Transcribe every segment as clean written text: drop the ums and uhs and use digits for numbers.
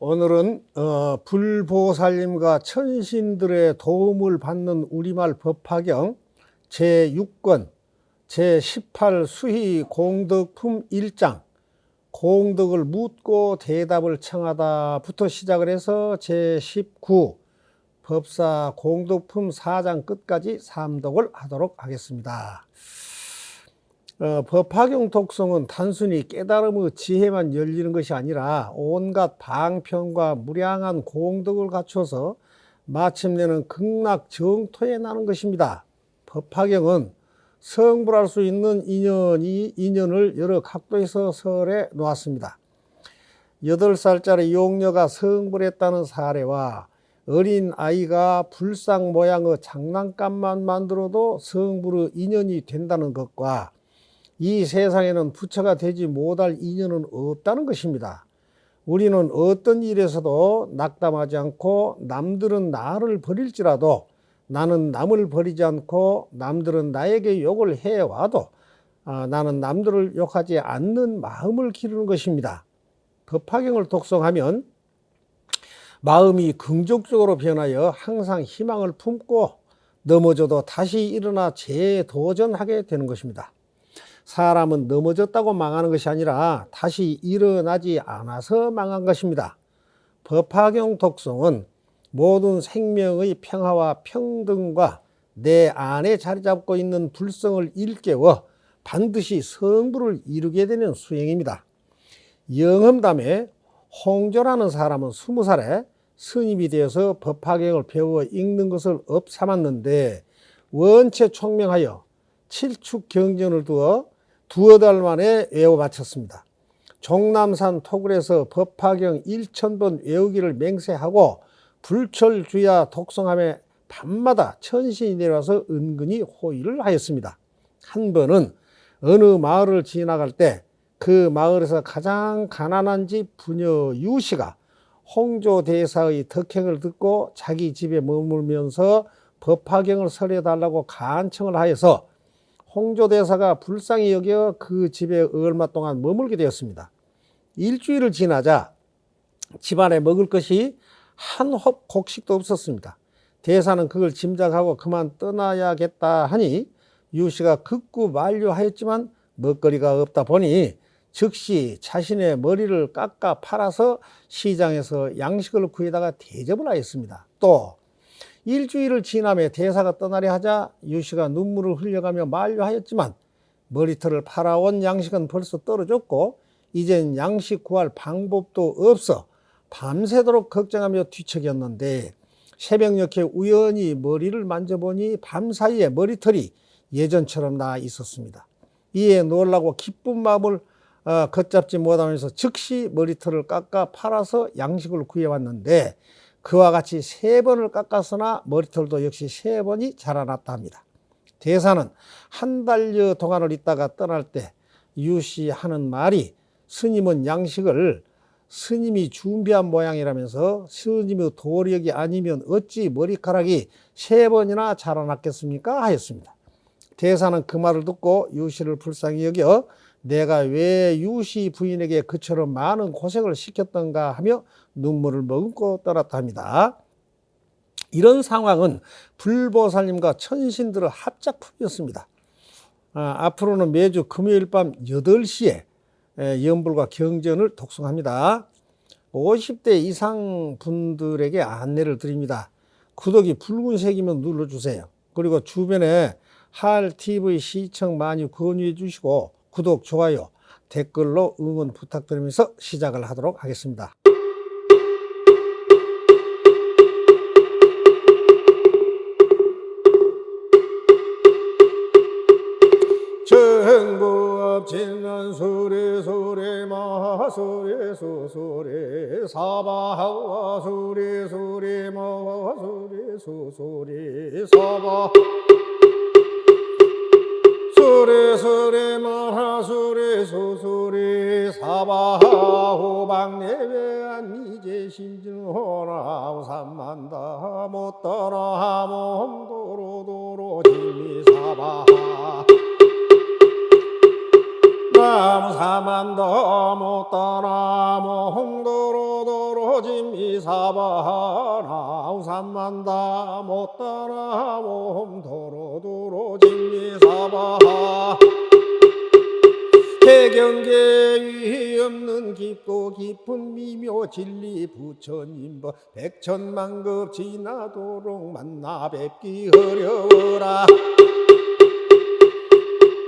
오늘은 불보살님과 천신들의 도움을 받는 우리말 법화경 제6권 제18 수희 공덕품 1장 공덕을 묻고 대답을 청하다부터 시작을 해서 제19 법사 공덕품 4장 끝까지 삼독을 하도록 하겠습니다. 법화경 독성은 단순히 깨달음의 지혜만 열리는 것이 아니라 온갖 방편과 무량한 공덕을 갖춰서 마침내는 극락 정토에 나는 것입니다. 법화경은 성불할 수 있는 인연을 여러 각도에서 설해 놓았습니다. 8살짜리 용녀가 성불했다는 사례와 어린 아이가 불상 모양의 장난감만 만들어도 성불의 인연이 된다는 것과 이 세상에는 부처가 되지 못할 인연은 없다는 것입니다. 우리는 어떤 일에서도 낙담하지 않고 남들은 나를 버릴지라도 나는 남을 버리지 않고 남들은 나에게 욕을 해와도 나는 남들을 욕하지 않는 마음을 기르는 것입니다. 법화경을 독송하면 마음이 긍정적으로 변하여 항상 희망을 품고 넘어져도 다시 일어나 재도전하게 되는 것입니다. 사람은 넘어졌다고 망하는 것이 아니라 다시 일어나지 않아서 망한 것입니다. 법화경 독송은 모든 생명의 평화와 평등과 내 안에 자리 잡고 있는 불성을 일깨워 반드시 성불을 이루게 되는 수행입니다. 영험담에 홍조라는 사람은 20살에 스님이 되어서 법화경을 배워 읽는 것을 업삼았는데 원체 총명하여 7축 경전을 두어 달 만에 외워 바쳤습니다. 종남산 토굴에서 법화경 1000번 외우기를 맹세하고 불철주야 독송함에 밤마다 천신이 내려와서 은근히 호의를 하였습니다. 한 번은 어느 마을을 지나갈 때 그 마을에서 가장 가난한 집 부녀 유씨가 홍조 대사의 덕행을 듣고 자기 집에 머물면서 법화경을 설해달라고 간청을 하여서 홍조 대사가 불쌍히 여겨 그 집에 얼마 동안 머물게 되었습니다. 일주일을 지나자 집안에 먹을 것이 한 홉 곡식도 없었습니다. 대사는 그걸 짐작하고 그만 떠나야겠다 하니 유씨가 극구 만류하였지만 먹거리가 없다 보니 즉시 자신의 머리를 깎아 팔아서 시장에서 양식을 구해다가 대접을 하였습니다. 또 일주일을 지나며 대사가 떠나려 하자 유씨가 눈물을 흘려가며 만류하였지만 머리털을 팔아온 양식은 벌써 떨어졌고 이젠 양식 구할 방법도 없어 밤새도록 걱정하며 뒤척였는데 새벽녘에 우연히 머리를 만져보니 밤사이에 머리털이 예전처럼 나아 있었습니다. 이에 놀라고 기쁜 마음을 걷잡지 못하면서 즉시 머리털을 깎아 팔아서 양식을 구해왔는데 그와 같이 3번을 깎았으나 머리털도 역시 3번이 자라났다 합니다. 대사는 한 달여 동안을 있다가 떠날 때 유씨 하는 말이 스님은 양식을 스님이 준비한 모양이라면서 스님의 도력이 아니면 어찌 머리카락이 3번이나 자라났겠습니까? 하였습니다. 대사는 그 말을 듣고 유씨를 불쌍히 여겨 내가 왜 유씨 부인에게 그처럼 많은 고생을 시켰던가 하며 눈물을 머금고 떠났다 합니다. 이런 상황은 불보살님과 천신들의 합작품이었습니다. 앞으로는 매주 금요일 밤 8시에 연불과 경전을 독송합니다. 50대 이상 분들에게 안내를 드립니다. 구독이 붉은색이면 눌러주세요. 그리고 주변에 할TV 시청 많이 권유해 주시고 구독, 좋아요, 댓글로 응원 부탁드리면서 시작을 하도록 하겠습니다. 정부업 진난 소리 소리 마 소리 소소리 사바하와 소리 소리 마 소리 소소리 사바 소리 소리 마하 소리 소소리 사바하 호박내외한 이제 심증호나 삼만다 못떠나 몸도로도로 지미사바하 남 사만다 못떠나 몸도로도로 진미사바나 우산만다 못따라 몸 도로도로 진미사바 대경계 위 없는 깊고 깊은 미묘 진리 부처님 법 백천만급 지나도록 만나 뵙기 어려워라.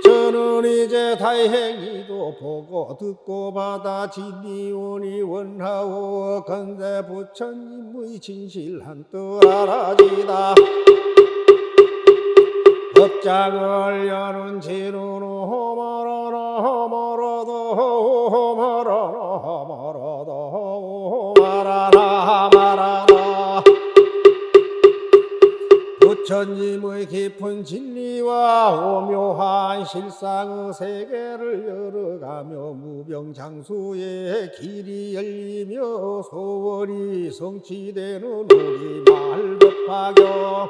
저는 이제 다행히도 보고 듣고 받아 진리원이 원하오 건대 부처님의 진실한 뜻 알아지다. 법장을 여는 진우로 말아라 부처님의 깊은 진리와 오묘한 실상의 세계를 열어가며 무병장수의 길이 열리며 소원이 성취되는 우리마을 법화경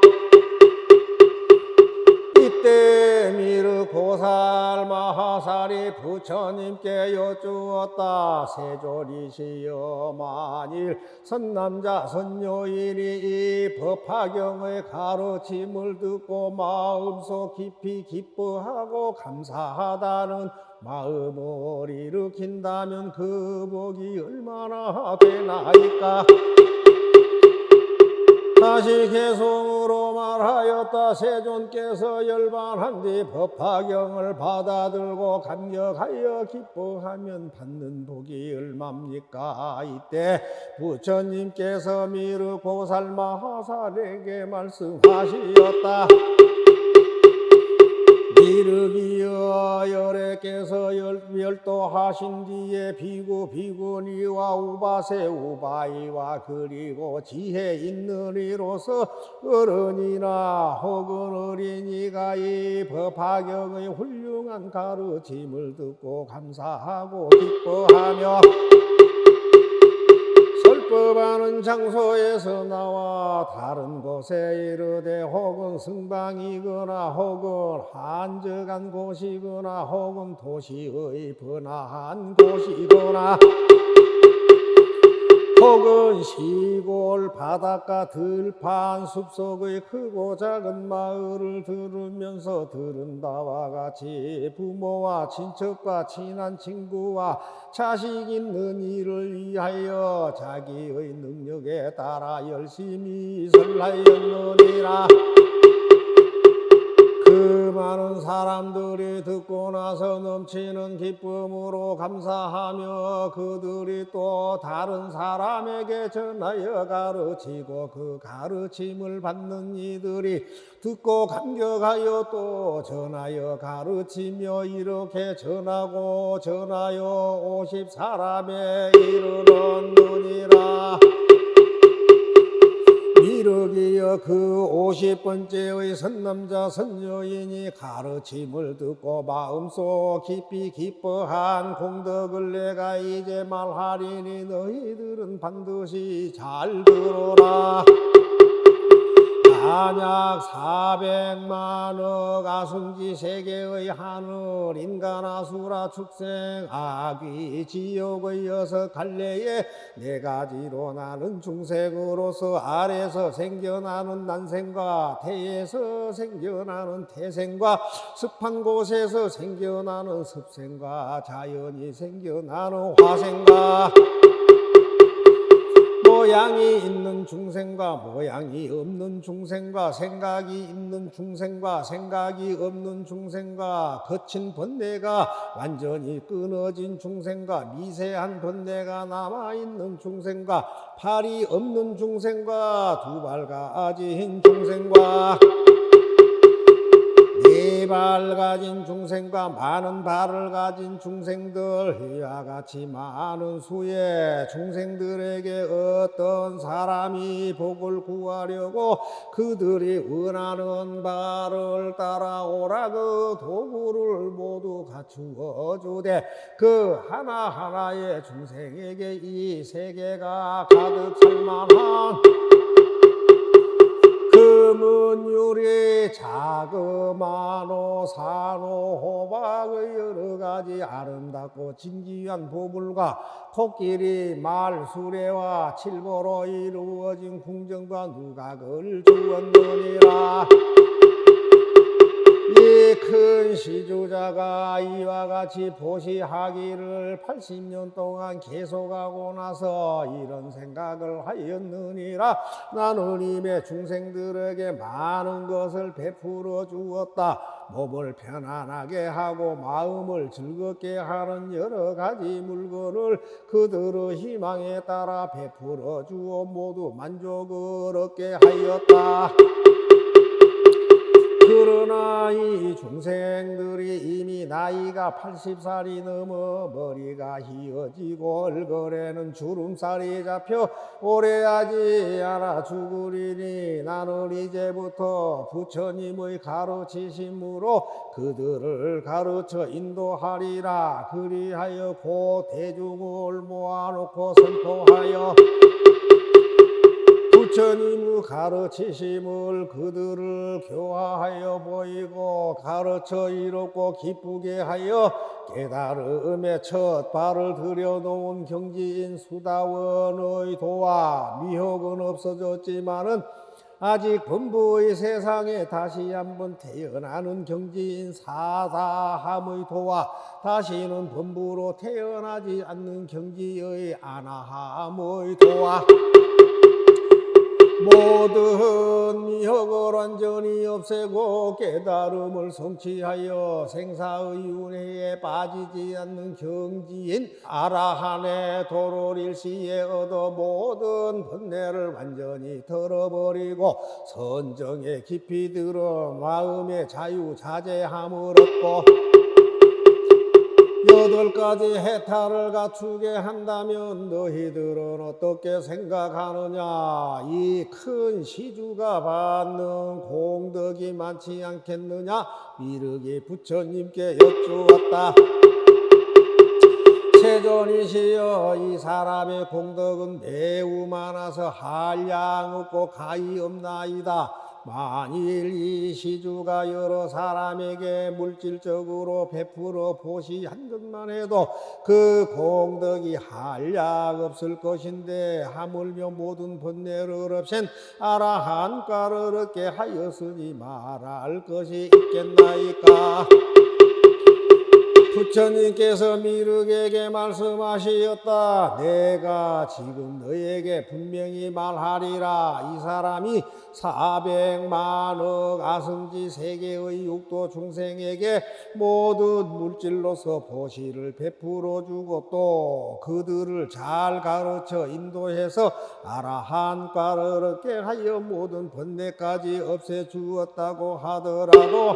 이때 미르 고살 마하살이 부처님께 여쭈었다. 세존이시여 만일 선남자 선녀인이 이 법화경의 가르침을 듣고 마음속 깊이 기뻐하고 감사하다는 마음을 일으킨다면 그 복이 얼마나 되나이까. 다시 개송으로 말하였다. 세존께서 열반한 뒤 법화경을 받아들고 감격하여 기뻐하면 받는 복이 얼마입니까? 이때 부처님께서 미르 고살 마하살에게 말씀하시었다. 미륵이여 열애께서 열도하신 뒤에 비구 비구니와 우바세 우바이와 그리고 지혜 있는 이로서 어른이나 혹은 어린이가 이 법화경의 훌륭한 가르침을 듣고 감사하고 기뻐하며 설법하는 장소에서 나와 다른 곳에 이르되 혹은 승방이거나 혹은 한적한 곳이거나 혹은 도시의 번화한 곳이거나 혹은 시골 바닷가 들판 숲속의 크고 작은 마을을 들으면서 들은 바와 같이 부모와 친척과 친한 친구와 자식 있는 이를 위하여 자기의 능력에 따라 열심히 설하였느니라. 그 많은 사람들이 듣고 나서 넘치는 기쁨으로 감사하며 그들이 또 다른 사람에게 전하여 가르치고 그 가르침을 받는 이들이 듣고 감격하여 또 전하여 가르치며 이렇게 전하고 전하여 50사람에 이르렀느니라. 미륵이여 그 50번째의 선남자 선녀인이 가르침을 듣고 마음속 깊이 기뻐한 공덕을 내가 이제 말하리니 너희들은 반드시 잘 들어라. 만약 400만억 아순지 세계의 하늘 인간 아수라 축생 아귀 지옥의 6갈래에 4가지로 나는 중생으로서 아래서 생겨나는 난생과 태에서 생겨나는 태생과 습한 곳에서 생겨나는 습생과 자연이 생겨나는 화생과 모양이 있는 중생과 모양이 없는 중생과 생각이 있는 중생과 생각이 없는 중생과 거친 번뇌가 완전히 끊어진 중생과 미세한 번뇌가 남아있는 중생과 팔이 없는 중생과 2발 가진 중생과 4발 가진 중생과 많은 발을 가진 중생들 이와 같이 많은 수의 중생들에게 어떤 사람이 복을 구하려고 그들이 원하는 바를 따라오라 그 도구를 모두 갖추어 주되 그 하나하나의 중생에게 이 세계가 가득 찰만한 그 금은 유리 자그마노 산호 호박의 여러 가지 아름답고 진귀한 보물과 코끼리 말 수레와 칠보로 이루어진 궁전과 누각을 주었느니라. 이 큰 시주자가 이와 같이 보시하기를 80년 동안 계속하고 나서 이런 생각을 하였느니라. 나는 이미 중생들에게 많은 것을 베풀어 주었다. 몸을 편안하게 하고 마음을 즐겁게 하는 여러 가지 물건을 그들의 희망에 따라 베풀어 주어 모두 만족을 얻게 하였다. 그러나 이 중생들이 이미 나이가 80살이 넘어 머리가 휘어지고 얼굴에는 주름살이 잡혀 오래하지 않아 죽으리니 나는 이제부터 부처님의 가르치심으로 그들을 가르쳐 인도하리라. 그리하여 곧 대중을 모아놓고 선포하여 부처님의 가르치심을 그들을 교화하여 보이고 가르쳐 이롭고 기쁘게 하여 깨달음의 첫 발을 들여놓은 경지인 수다원의 도와 미혹은 없어졌지만은 아직 범부의 세상에 다시 한번 태어나는 경지인 사다함의 도와 다시는 범부로 태어나지 않는 경지의 아나함의 도와 모든 미혹을 완전히 없애고 깨달음을 성취하여 생사의 윤회에 빠지지 않는 경지인 아라한의 도를 일시에 얻어 모든 번뇌를 완전히 털어버리고 선정에 깊이 들어 마음의 자유자재함을 얻고 8가지 해탈을 갖추게 한다면 너희들은 어떻게 생각하느냐? 이 큰 시주가 받는 공덕이 많지 않겠느냐? 미륵이 부처님께 여쭈었다. 세존이시여, 이 사람의 공덕은 매우 많아서 한량 없고 가히 없나이다. 만일 이 시주가 여러 사람에게 물질적으로 베풀어 보시한 것만 해도 그 공덕이 한량 없을 것인데 하물며 모든 번뇌를 없앤 아라한가를 얻게 하였으니 말할 것이 있겠나이까. 부처님께서 미륵에게 말씀하시었다. 내가 지금 너에게 분명히 말하리라. 이 사람이 400만억 아승지 세계의 육도 중생에게 모든 물질로서 보시를 베풀어 주고 또 그들을 잘 가르쳐 인도해서 아라한과를 얻게 하여 모든 번뇌까지 없애 주었다고 하더라도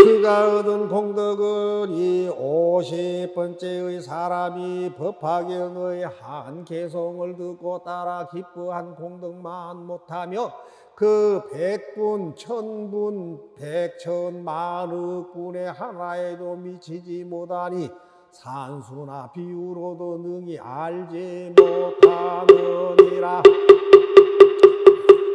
그가 얻은 공덕은 이 50번째의 사람이 법화경의 한 개송을 듣고 따라 기뻐한 공덕만 못하며 그 100분, 1000분, 100천만억 분의 하나에도 미치지 못하니 산수나 비유로도 능히 알지 못하느니라.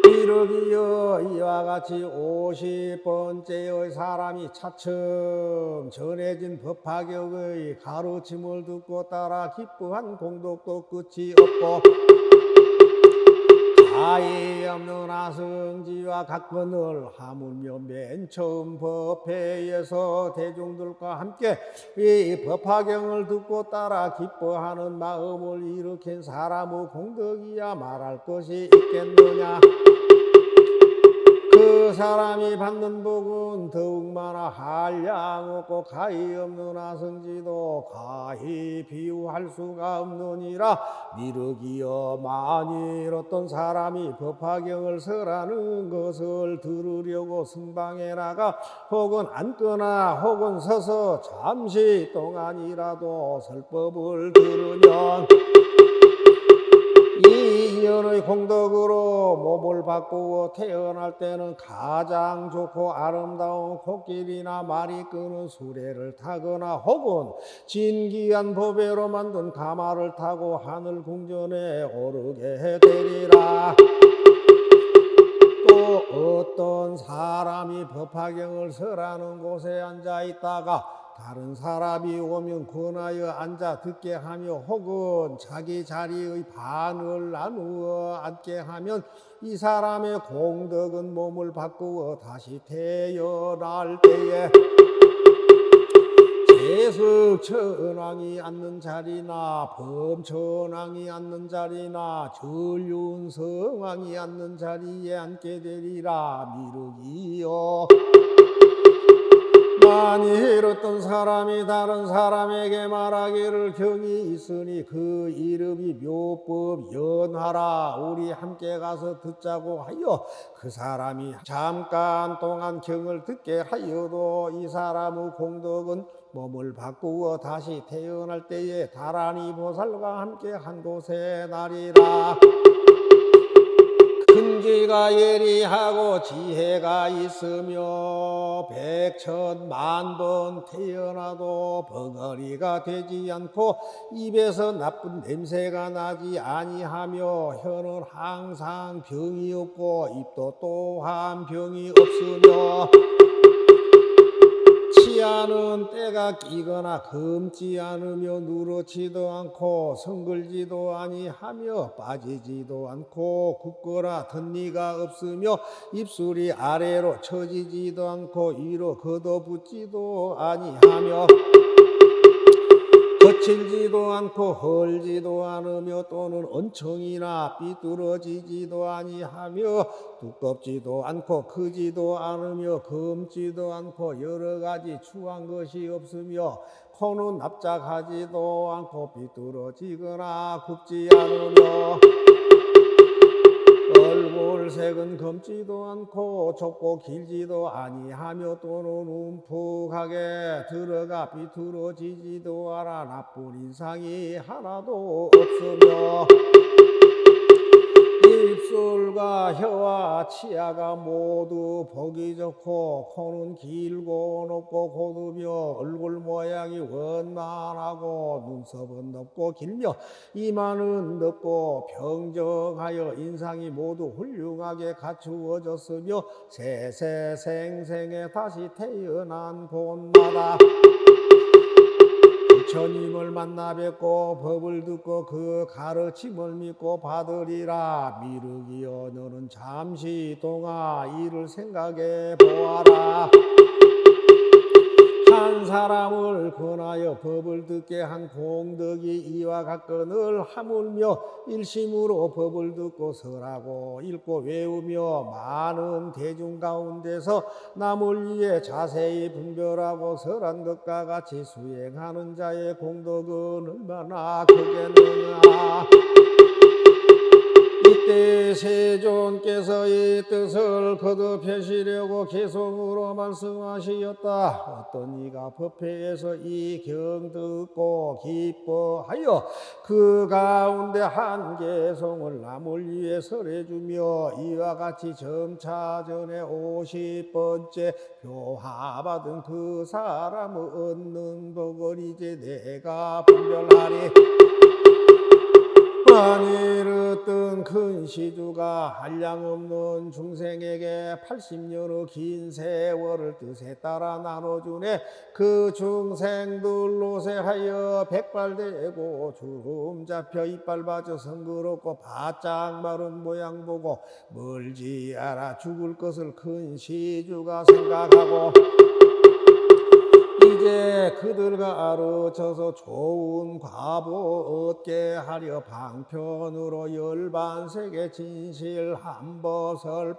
미륵이여, 이와 같이 50번째의 사람이 차츰 전해진 법화경의 가르침을 듣고 따라 기뻐한 공덕도 끝이 없고 가히 없는 아승지와 각건을 하물며 맨 처음 법회에서 대중들과 함께 이 법화경을 듣고 따라 기뻐하는 마음을 일으킨 사람의 공덕이야 말할 것이 있겠느냐. 그 사람이 받는 복은 더욱 많아 한량 없고 가히 없는 아승지도 가히 비유할 수가 없느니라. 미륵이여, 만일 어떤 사람이 법화경을 설하는 것을 들으려고 승방에 나가 혹은 앉거나 혹은 서서 잠시 동안이라도 설법을 들으면 이 인연의 공덕으로 몸을 바꾸어 태어날 때는 가장 좋고 아름다운 코끼리나 말이 끄는 수레를 타거나 혹은 진귀한 보배로 만든 가마를 타고 하늘 궁전에 오르게 되리라. 어떤 사람이 법화경을 설하는 곳에 앉아 있다가 다른 사람이 오면 권하여 앉아 듣게 하며 혹은 자기 자리의 반을 나누어 앉게 하면 이 사람의 공덕은 몸을 바꾸어 다시 태어날 때에 재석천왕이 앉는 자리나 범천왕이 앉는 자리나 전륜성왕이 앉는 자리에 앉게 되리라. 미륵이여, 만일 어떤 사람이 다른 사람에게 말하기를 경이 있으니 그 이름이 묘법 연화라, 우리 함께 가서 듣자고 하여 그 사람이 잠깐 동안 경을 듣게 하여도 이 사람의 공덕은 몸을 바꾸어 다시 태어날 때에 다라니 보살과 함께 한 곳에 나리라. 근기가 예리하고 지혜가 있으며 백천만번 태어나도 벙어리가 되지 않고 입에서 나쁜 냄새가 나지 아니하며 혀는 항상 병이 없고 입도 또한 병이 없으며 치아는 때가 끼거나 검지 않으며 누렇지도 않고 성글지도 아니하며 빠지지도 않고 굽거나 덧니가 없으며 입술이 아래로 처지지도 않고 위로 걷어붙지도 아니하며 거칠지도 않고 헐지도 않으며 또는 언청이나 삐뚤어지지도 아니하며 두껍지도 않고 크지도 않으며 검지도 않고 여러 가지 추한 것이 없으며 코는 납작하지도 않고 삐뚤어지거나 굽지 않으며 얼굴색은 검지도 않고 좁고 길지도 아니하며 또는 움푹하게 들어가 비뚤어지지도 않아 나쁜 인상이 하나도 없으며 입술과 혀와 치아가 모두 보기 좋고 코는 길고 높고 고두며 얼굴 모양이 원만하고 눈썹은 높고 길며 이마는 높고 평정하여 인상이 모두 훌륭하게 갖추어졌으며 세세생생에 다시 태어난 곳마다 부처님을 만나 뵙고 법을 듣고 그 가르침을 믿고 받으리라. 미륵이여, 너는 잠시 동안 이를 생각해 보아라. 한 사람을 권하여 법을 듣게 한 공덕이 이와 같거늘 하물며 일심으로 법을 듣고 설하고 읽고 외우며 많은 대중 가운데서 남을 위해 자세히 분별하고 설한 것과 같이 수행하는 자의 공덕은 얼마나 크겠느냐. 이때 세존께서 이 뜻을 거듭하시려고 개성으로 말씀하시었다. 어떤 이가 법회에서 이 경 듣고 기뻐하여 그 가운데 한 개성을 남을 위해 설해주며 이와 같이 점차 전에 50번째 교화받은 그 사람을 얻는 복을 이제 내가 분별하리. 만일 어떤 큰 시주가 한량없는 중생에게 80년의 긴 세월을 뜻에 따라 나눠주네, 그 중생들로 새하여 백발되고 주름 잡혀 이빨 빠져 성그럽고 바짝 마른 모양 보고 멀지 않아 죽을 것을 큰 시주가 생각하고 이제 그들과 아르쳐서 좋은 과보 얻게 하려 방편으로 열반세계 진실 한버설법하되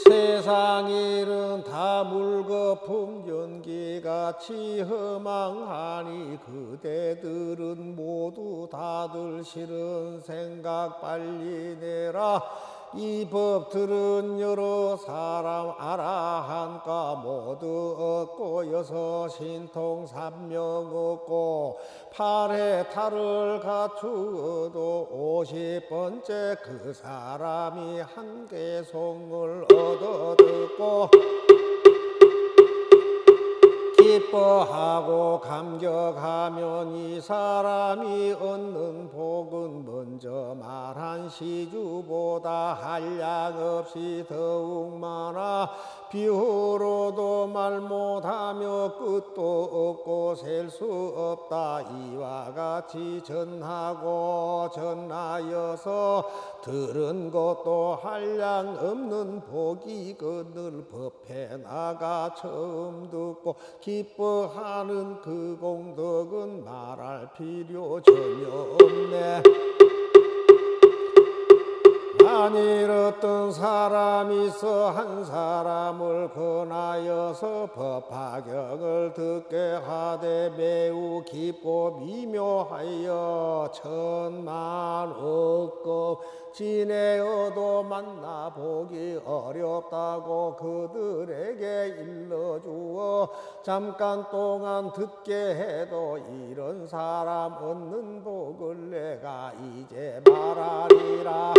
세상 일은 다 물거품 연기같이 허망하니 그대들은 모두 다들 싫은 생각 빨리 내라. 이 법 들은 여러 사람 아라한가 모두 얻고 여섯 신통 삼명 얻고 8회 탈을 갖추어도 50번째 그 사람이 한 개송을 얻어 듣고 기뻐하고 감격하면 이 사람이 얻는 복은 먼저 말한 시주보다 한량없이 더욱 많아 비유로도 말 못하며 끝도 없고 셀 수 없다. 이와 같이 전하고 전하여서 들은 것도 한량 없는 복이거늘 법해 나가 처음 듣고 기뻐하는 그 공덕은 말할 필요 전혀 없네. 만일 어떤 사람이 있어 한 사람을 권하여서 법화경을 듣게 하되 매우 깊고 미묘하여 천만 억급 지내어도 만나보기 어렵다고 그들에게 일러주어 잠깐 동안 듣게 해도 이런 사람 얻는 복을 내가 이제 말하리라.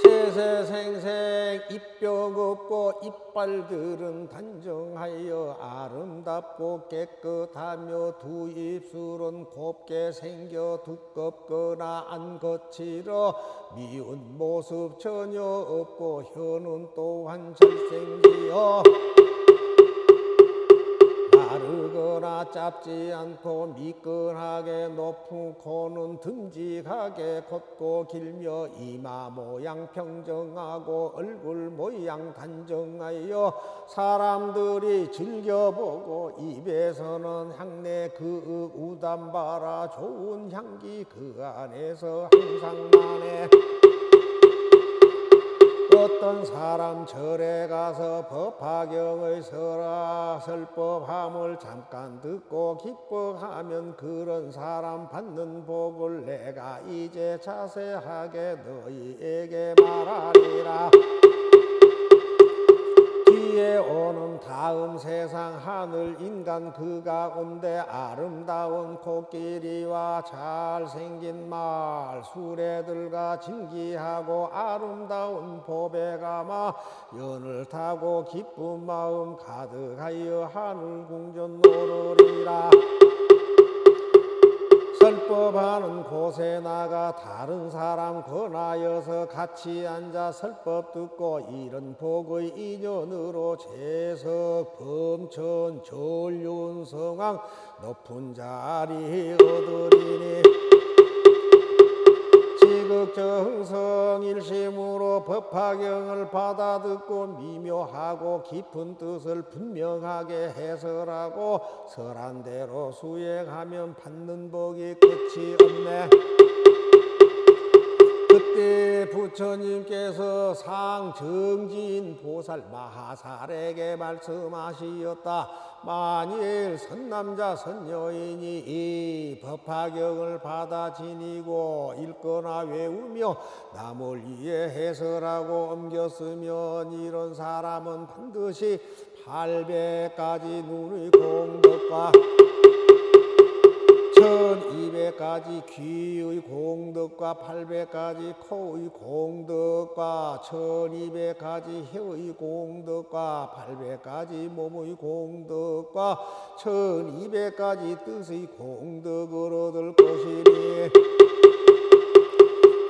세세생생 입병 없고 이빨들은 단정하여 아름답고 깨끗하며 두 입술은 곱게 생겨 두껍거나 안 거칠어 미운 모습 전혀 없고 혀는 또한 잘생기어 마르거나 짧지 않고 미끈하게 높은 코는 듬직하게 걷고 길며 이마 모양 평정하고 얼굴 모양 단정하여 사람들이 즐겨보고 입에서는 향내 그 우담 바라 좋은 향기 그 안에서 항상 나네. 어떤 사람 절에 가서 법화경의 설법함을 잠깐 듣고 기뻐하면 그런 사람 받는 복을 내가 이제 자세하게 너희에게 말하리라. 뒤에 오는 다음 세상 하늘 인간 그 가운데 아름다운 코끼리와 잘생긴 말 수레들과 진기하고 아름다운 보배 가마 연을 타고 기쁜 마음 가득하여 하늘 궁전 오르리라. 설법하는 곳에 나가 다른 사람 권하여서 같이 앉아 설법 듣고 이런 복의 인연으로 재석 범천 전륜 성왕 높은 자리 얻으리니 지극정성 일심으로 법화경을 받아 듣고 미묘하고 깊은 뜻을 분명하게 해설하고 설한 대로 수행하면 받는 복이 끝이 없네. 그때 부처님께서 상정진 보살 마하살에게 말씀하시었다. 만일 선남자 선여인이 이 법화경을 받아 지니고 읽거나 외우며 남을 위해 해설하고 옮겼으면 이런 사람은 반드시 800가지 눈의 공덕과 1200가지 귀의 공덕과 800가지 코의 공덕과 1200가지 혀의 공덕과 800가지 몸의 공덕과 1200가지 뜻의 공덕을 얻을 것이니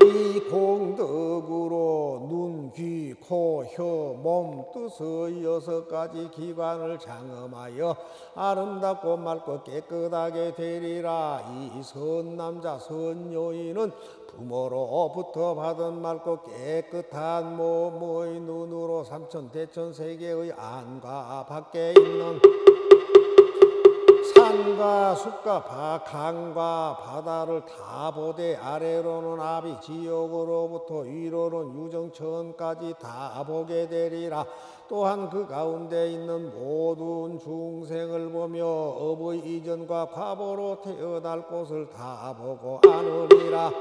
이 공덕으로 눈, 귀, 코, 혀, 몸, 뜻의 6가지 기관을 장엄하여 아름답고 맑고 깨끗하게 되리라. 이 선남자 선여인은 부모로부터 받은 맑고 깨끗한 몸의 눈으로 삼천대천세계의 안과 밖에 있는 산과 숲과 강과 바다를 다 보되 아래로는 아비 지옥으로부터 위로는 유정천까지 다 보게 되리라. 또한 그 가운데 있는 모든 중생을 보며 업의 이전과 과보로 태어날 곳을 다 보고 아느니라.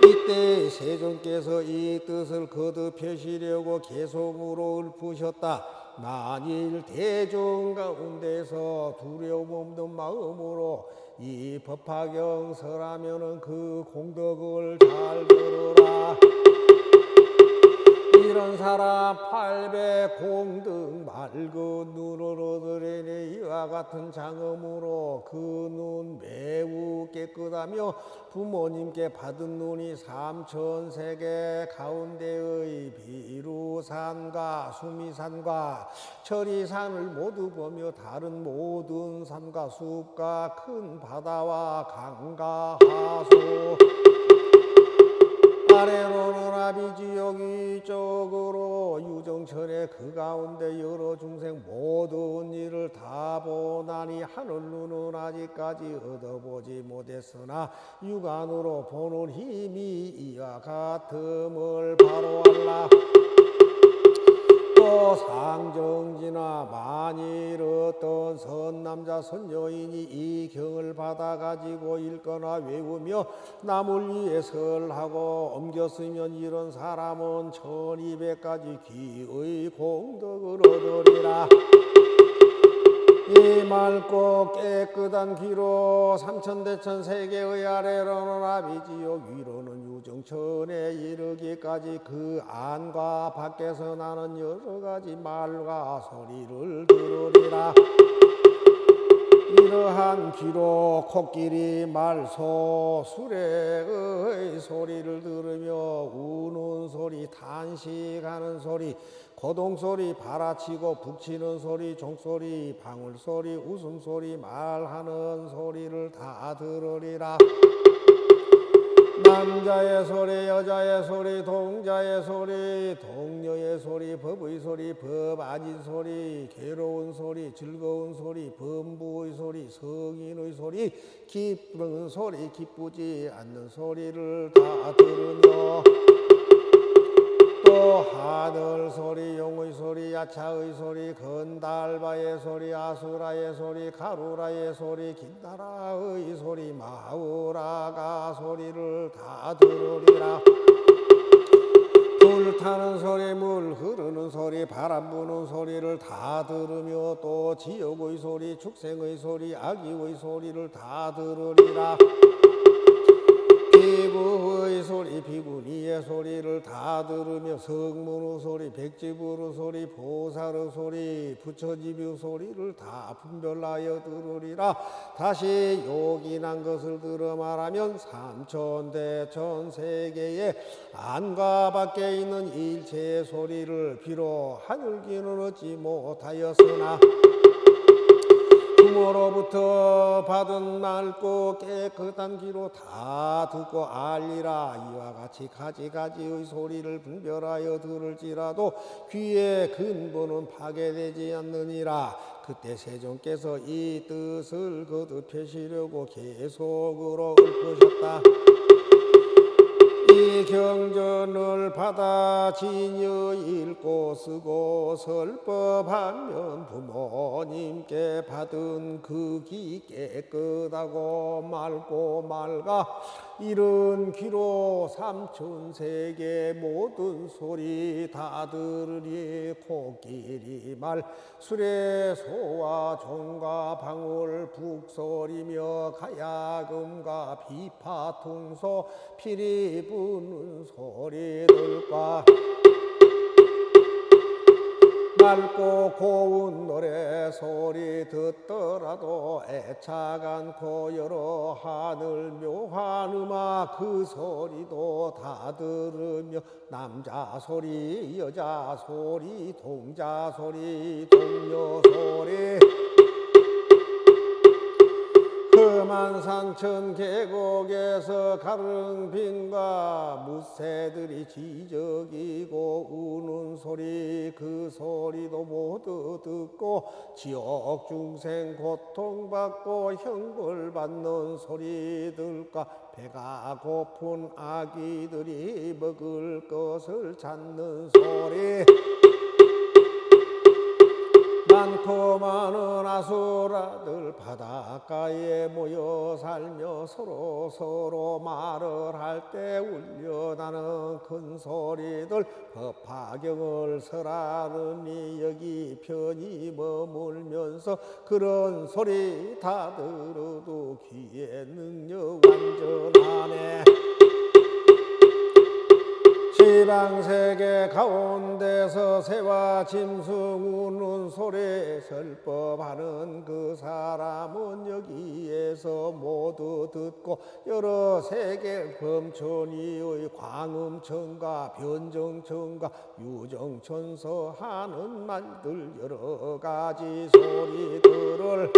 이때 세존께서 이 뜻을 거듭하시려고 계속으로 읊으셨다. 만일 대중 가운데서 두려움 없는 마음으로 이 법화경 설하면은 그 공덕을 잘 들으라. 이런 사람 800공등 맑은 눈으로 들이니 이와 같은 장엄으로 그 눈 매우 깨끗하며 부모님께 받은 눈이 삼천세계 가운데의 비루산과 수미산과 철이산을 모두 보며 다른 모든 산과 숲과 큰 바다와 강과 하수 아래로는 아비지옥 위쪽으로 유정천의 그 가운데 여러 중생 모든 일을 다 보나니 하늘 눈은 아직까지 얻어보지 못했으나 육안으로 보는 힘이 이와 같음을 바로 알라. 또 상정지나 만일 어떤 선남자 선여인이 이 경을 받아가지고 읽거나 외우며 남을 위해 설하고 옮겼으면 이런 사람은 1200가지 귀의 공덕을 얻으리라. 이 맑고 깨끗한 귀로 삼천대천 세계의 아래로는 아비지옥 위로는 유정천에 이르기까지 그 안과 밖에서 나는 여러가지 말과 소리를 들으리라. 이러한 귀로 코끼리 말소 수레의 소리를 들으며 우는 소리 탄식하는 소리 고동소리 바라치고 북치는 소리 종소리 방울소리 웃음소리 말하는 소리를 다 들으리라. 남자의 소리 여자의 소리 동자의 소리 동녀의 소리 법의 소리 법 아닌 소리 괴로운 소리 즐거운 소리 범부의 소리 성인의 소리 기쁜 소리 기쁘지 않는 소리를 다 들으며 또 하늘 소리 용의 소리 야차의 소리 건달바의 소리 아수라의 소리 가루라의 소리 긴다라의 소리 마우라가 소리를 다 들으리라. 불 타는 소리 물 흐르는 소리 바람 부는 소리를 다 들으며 또 지옥의 소리 축생의 소리 악의의 소리를 다 들으리라. 비구의 소리 비구니의 소리를 다 들으며 성문의 소리 백지부의 소리 보살의 소리 부처집의 소리를 다 분별하여 들으리라. 다시 요긴한 것을 들어 말하면 삼천대천 세계의 안과 밖에 있는 일체의 소리를 비록 하늘귀는 얻지 못하였으나 부모로부터 받은 맑고 깨끗한 귀로 다 듣고 알리라. 이와 같이 가지가지의 소리를 분별하여 들을지라도 귀의 근본은 파괴되지 않느니라. 그때 세존께서 이 뜻을 거듭하시려고 계속으로 읊으셨다. 이 경전을 받아 진여 읽고 쓰고 설법하면 부모님께 받은 그 귀 깨끗하고 맑고 맑아 이른 귀로 삼천세계 모든 소리 다 들으리. 코끼리 말 수레 소와 종과 방울 북소리며 가야금과 비파 퉁소 피리 부는 소리들과 맑고 고운 노래 소리 듣더라도 애착 않고 여러 하늘 묘한 음악 그 소리도 다 들으며 남자 소리 여자 소리 동자 소리 동녀 소리 험한 산천 계곡에서 가릉빈과 무새들이 지저귀고 우는 소리 그 소리도 모두 듣고 지옥 중생 고통받고 형벌받는 소리들과 배가 고픈 아기들이 먹을 것을 찾는 소리 많고 많은 아수라들 바닷가에 모여 살며 서로 말을 할 때 울려나는 큰 소리들 법화경을 설하느니 여기 편히 머물면서 그런 소리 다 들어도 귀의 능력 완전하네. 이방세계 가운데서 새와 짐승 우는 소리 설법하는 그 사람은 여기에서 모두 듣고 여러 세계 범천이의 광음천과 변정천과 유정천서 하는 말들 여러 가지 소리들을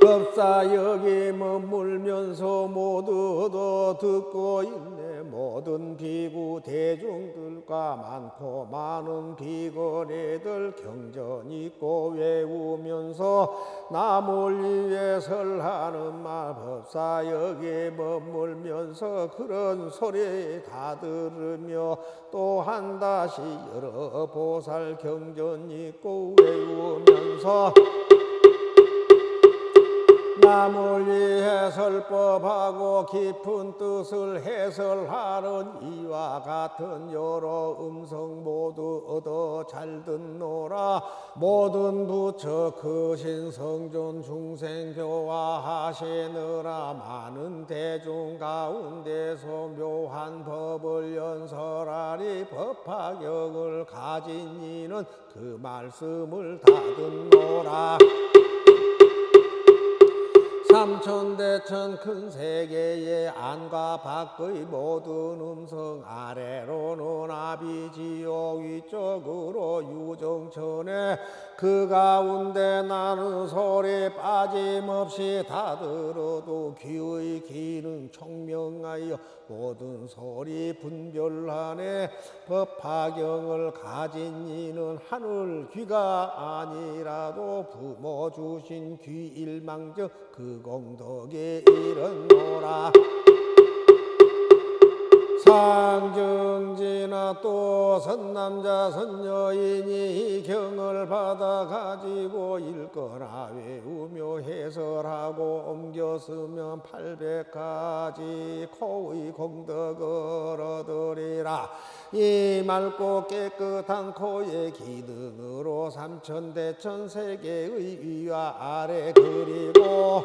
법사역이 머물면서 모두 듣고 있네. 모든 비구 대중들과 많고 많은 비거리들 경전 있고 외우면서 남을 위해 설하는 말 법사역에 머물면서 그런 소리 다 들으며 또한 다시 여러 보살 경전 있고 외우면서 남을 위해 설법하고 깊은 뜻을 해설하는 이와 같은 여러 음성 모두 얻어 잘 듣노라. 모든 부처 크신 성존 중생 교화하시느라 많은 대중 가운데서 묘한 법을 연설하리. 법화경을 가진 이는 그 말씀을 다 듣노라. 삼천대천 큰 세계의 안과 밖의 모든 음성 아래로는 아비지옥 위쪽으로 유정천에 그 가운데 나는 소리 빠짐없이 다 들어도 귀의 기능 총명하여 모든 소리 분별하네. 법화경을 가진 이는 하늘 귀가 아니라도 부모 주신 귀일망정 그 공덕에 이르노라. 상정지나 또 선남자 선여인이 경을 받아 가지고 읽거나 외우며 해설하고 옮겨 쓰면 800가지 코의 공덕을 얻으리라. 이 맑고 깨끗한 코의 기능으로 삼천대천 세계의 위와 아래 그리고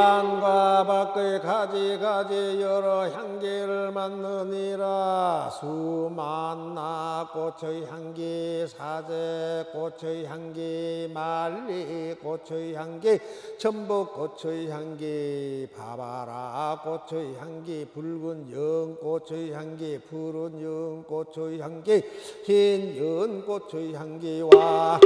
안과 밖의 가지가지 여러 향기를 맡느니라. 수만나 꽃의 향기, 사제 꽃의 향기, 말리 꽃의 향기, 전복 꽃의 향기, 바바라 꽃의 향기, 붉은 연꽃의 향기, 푸른 연꽃의 향기, 흰 연꽃의 향기와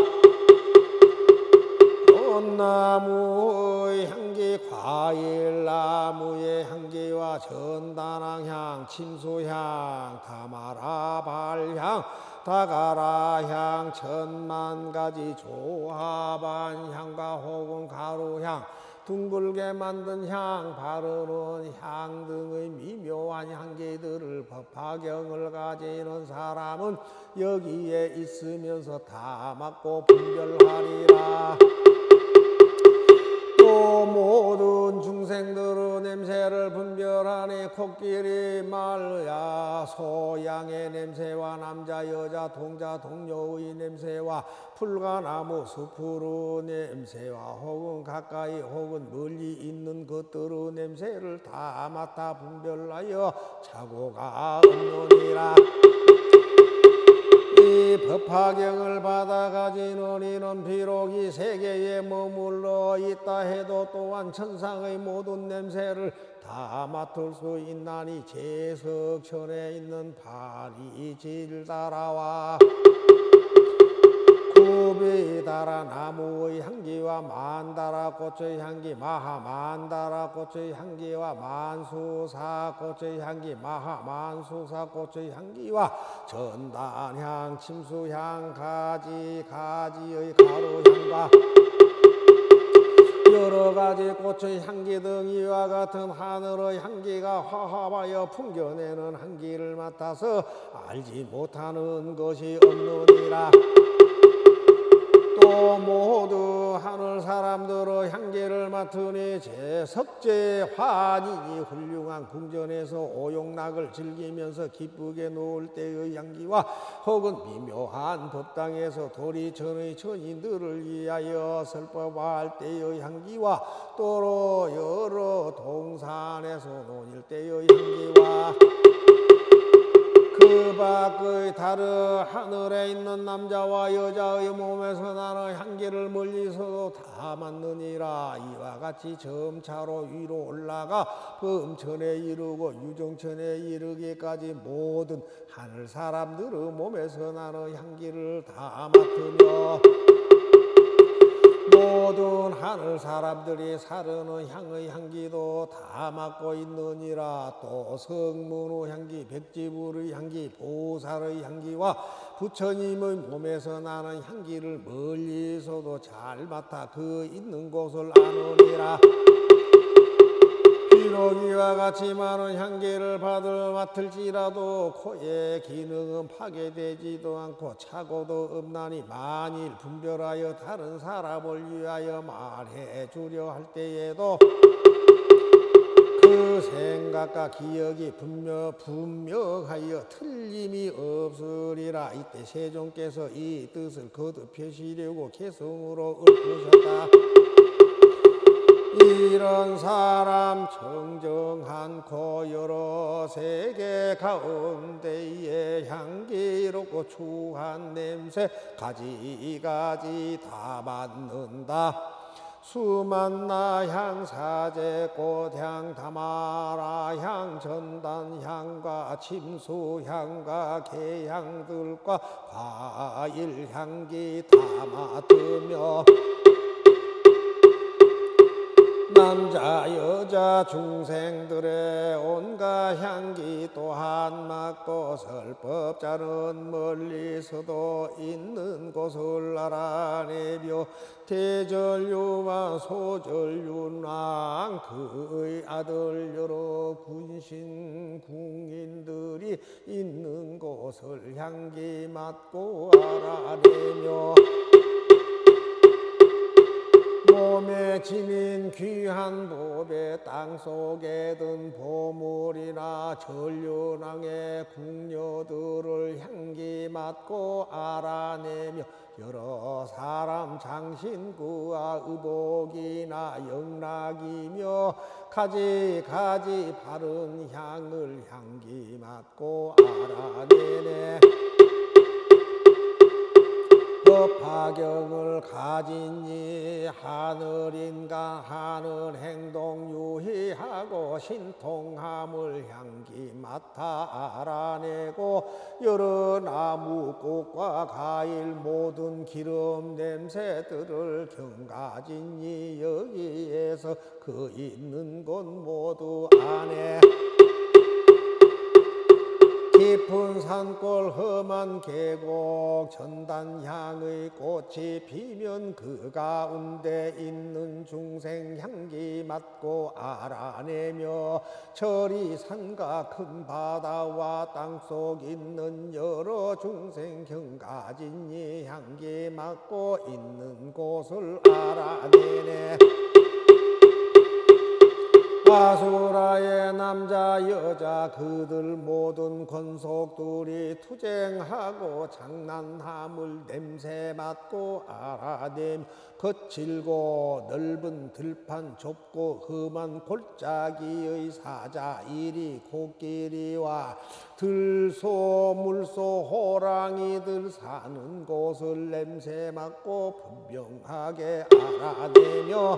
꽃나무의 향기, 과일나무의 향기와 전단향, 침수향, 다마라 발향, 다가라향, 천만가지 조합한 향과 혹은 가루향, 둥글게 만든 향, 바르는 향 등의 미묘한 향기들을 법화경을 가지는 사람은 여기에 있으면서 다 맡고 분별하리라. 또 모든 중생들의 냄새를 분별하니 코끼리 말야 소양의 냄새와 남자 여자 동자 동료의 냄새와 풀과나무 숲푸른 냄새와 혹은 가까이 혹은 멀리 있는 것들의 냄새를 다 맡아 분별하여 착오가 없느니라. 이 법화경을 받아 가지는 이는 비록 이 세계에 머물러 있다 해도 또한 천상의 모든 냄새를 다 맡을 수 있나니 제석천에 있는 파리질다라와 구비다라 나무의 향기와 만다라 꽃의 향기, 마하만다라 꽃의 향기와 만수사 꽃의 향기, 마하만수사 꽃의 향기와 전단향, 침수향, 가지의 가루향과 여러 가지 꽃의 향기 등 이와 같은 하늘의 향기가 화합하여 풍겨내는 향기를 맡아서 알지 못하는 것이 없느니라. 또 모두 하늘 사람 사람들의 향기를 맡으니 제석제 환인이 훌륭한 궁전에서 오용락을 즐기면서 기쁘게 놀 때의 향기와 혹은 미묘한 법당에서 도리천의 천인들을 위하여 설법할 때의 향기와 또로 여러 동산에서 논일 때의 향기와 그 밖의 다른 하늘에 있는 남자와 여자의 몸에서 나는 향기를 멀리서도 다 맡느니라. 이와 같이 점차로 위로 올라가 범천에 이르고 유정천에 이르기까지 모든 하늘 사람들의 몸에서 나는 향기를 다 맡으며 모든 하늘 사람들이 사르는 향의 향기도 다 맡고 있느니라. 또 성문의 향기, 백지불의 향기, 보살의 향기와 부처님의 몸에서 나는 향기를 멀리서도 잘 맡아 그 있는 곳을 아느니라. 비록 이와 같이 많은 향기를 맡을지라도 코의 기능은 파괴되지도 않고 차고도 없나니 만일 분별하여 다른 사람을 위하여 말해 주려 할 때에도 그 생각과 기억이 분명하여 틀림이 없으리라. 이때 세종께서 이 뜻을 거듭하시려고 개성으로 읊으셨다. 이런 사람 정정한코 여러 세계 가운데에 향기롭고 추한 냄새 가지가지 다 맡는다. 수만나향, 사제꽃향, 다마라향, 전단향과 침수향과 개향들과 과일향기 다 맡으며 남자 여자 중생들의 온갖 향기 또한 맡고 설법자는 멀리서도 있는 곳을 알아내며 대전류와 소전륜왕 그의 아들 여러 군신 궁인들이 있는 곳을 향기 맡고 알아내며 몸에 지닌 귀한 법에 땅속에 든 보물이나 전륜왕의 궁녀들을 향기 맡고 알아내며 여러 사람 장신구와 의복이나 영락이며 가지가지 바른 향을 향기 맡고 알아내네. 법화경을 가진 이 하늘인간 하늘 행동 유희하고 신통함을 향기 맡아 알아내고 여러 나무 꽃과 과일 모든 기름 냄새들을 경가진 이 여기에서 그 있는 곳 모두 아네. 깊은 산골 험한 계곡 전단향의 꽃이 피면 그 가운데 있는 중생 향기 맡고 알아내며 저리 산과 큰 바다와 땅속 있는 여러 중생 경가진 이 향기 맡고 있는 곳을 알아내네. 아수라의 남자 여자 그들 모든 권속들이 투쟁하고 장난함을 냄새 맡고 알아내며 거칠고 넓은 들판 좁고 험한 골짜기의 사자 이리 코끼리와 들소 물소 호랑이들 사는 곳을 냄새 맡고 분명하게 알아내며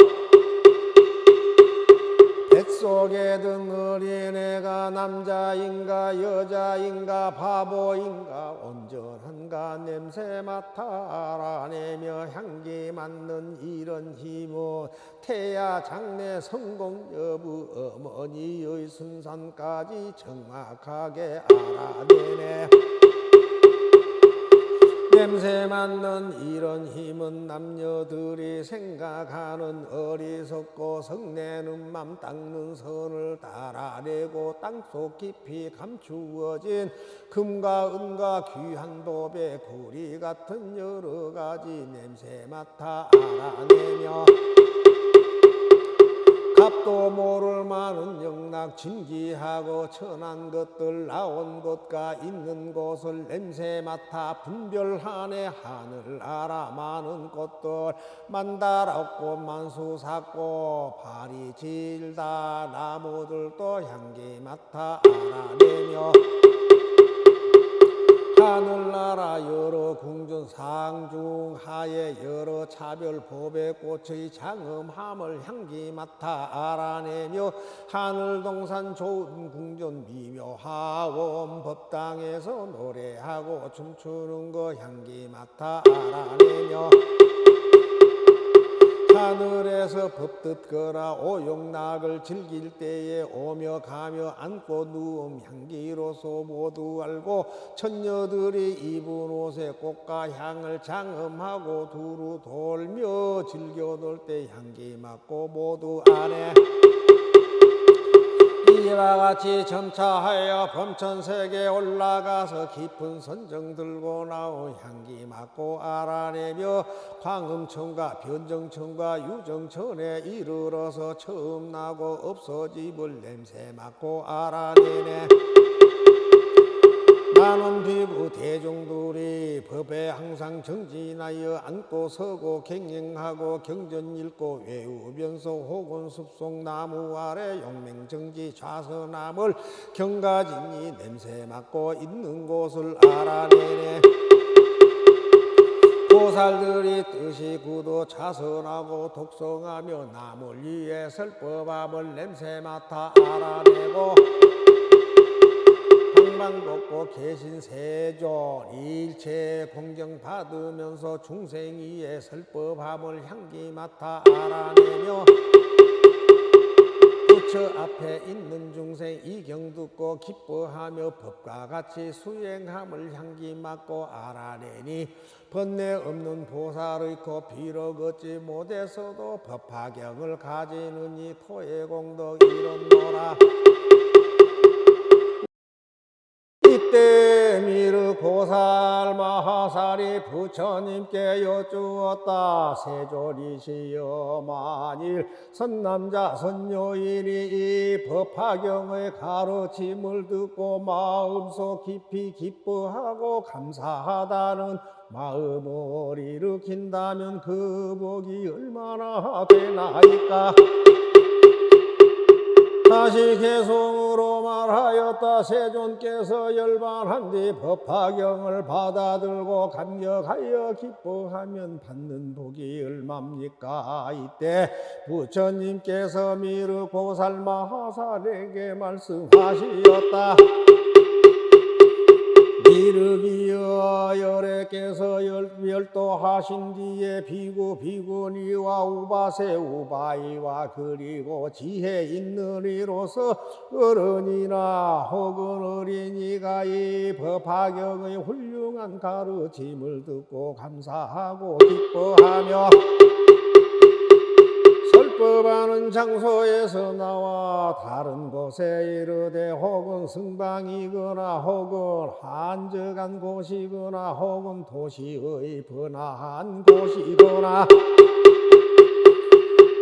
뱃속에 든 어린애가 남자인가 여자인가 바보인가 온전한가 냄새 맡아 알아내며 향기 맡는 이런 힘은 태아 장래 성공 여부 어머니의 순산까지 정확하게 알아내네. 냄새 맡는 이런 힘은 남녀들이 생각하는 어리석고 성내는 맘 닦는 선을 달아내고 땅속 깊이 감추어진 금과 은과 귀한 법의 구리 같은 여러 가지 냄새 맡아 알아내며 값도 모를 많은 영락 진기하고 천한 것들 나온 곳과 있는 곳을 냄새 맡아 분별하네. 하늘 알아 많은 꽃들 만다랗고 만수삭고 발이 질다 나무들도 향기 맡아 알아내며 하늘나라 여러 궁전 상중 하에 여러 차별 법의 꽃의 장엄함을 향기 맡아 알아내며 하늘동산 좋은 궁전 미묘하원 법당에서 노래하고 춤추는 거 향기 맡아 알아내며 하늘에서 법듣거나 오용락을 즐길 때에 오며 가며 앉고 누움 향기로서 모두 알고 천녀들이 입은 옷에 꽃과 향을 장엄하고 두루 돌며 즐겨 놀 때 향기 맡고 모두 아네. 이와 같이 점차하여 범천색에 올라가서 깊은 선정 들고 나온 향기 맡고 알아내며 광음천과 변정천과 유정천에 이르러서 처음 나고 없어짐을 냄새 맡고 알아내네. 많은 비구 대종들이 법에 항상 정진하여 앉고 서고 갱행하고 경전 읽고 외우면서 혹은 숲속 나무 아래 용맹정지 좌선함을 경가진이 냄새 맡고 있는 곳을 알아내네. 보살들이 뜻이 굳어 자선하고 독성하며 남을 위해 설법함을 냄새 맡아 알아내고 방방곡곡 계신 세존 일체 공경받으면서 중생 위에 설법함을 향기 맡아 알아내며 부처 앞에 있는 중생 이경 듣고 기뻐하며 법과 같이 수행함을 향기 맡고 알아내니 번뇌 없는 보살의 코 비록 얻지 못해서도 법화경을 가지는 이 토의 공덕 이런노라. 이때 미르 보살 마하살이 부처님께 여쭈었다. 세존이시여 만일 선남자 선녀인이 이 법화경의 가르침을 듣고 마음속 깊이 기뻐하고 감사하다는 마음을 일으킨다면 그 복이 얼마나 되나이까. 다시 개송으로 말하였다. 세존께서 열반한 뒤 법화경을 받아들고 감격하여 기뻐하면 받는 복이 얼마입니까? 이때 부처님께서 미르 보살 마하살에게 말씀하시었다. 미륵이여 열애께서 열도하신 뒤에 비구 비구니와 우바세 우바이와 그리고 지혜 있는 이로서 어른이나 혹은 어린이가 이 법화경의 훌륭한 가르침을 듣고 감사하고 기뻐하며 설법하는 장소에서 나와 다른 곳에 이르되 혹은 승방이거나 혹은 한적한 곳이거나 혹은 도시의 번화한 곳이거나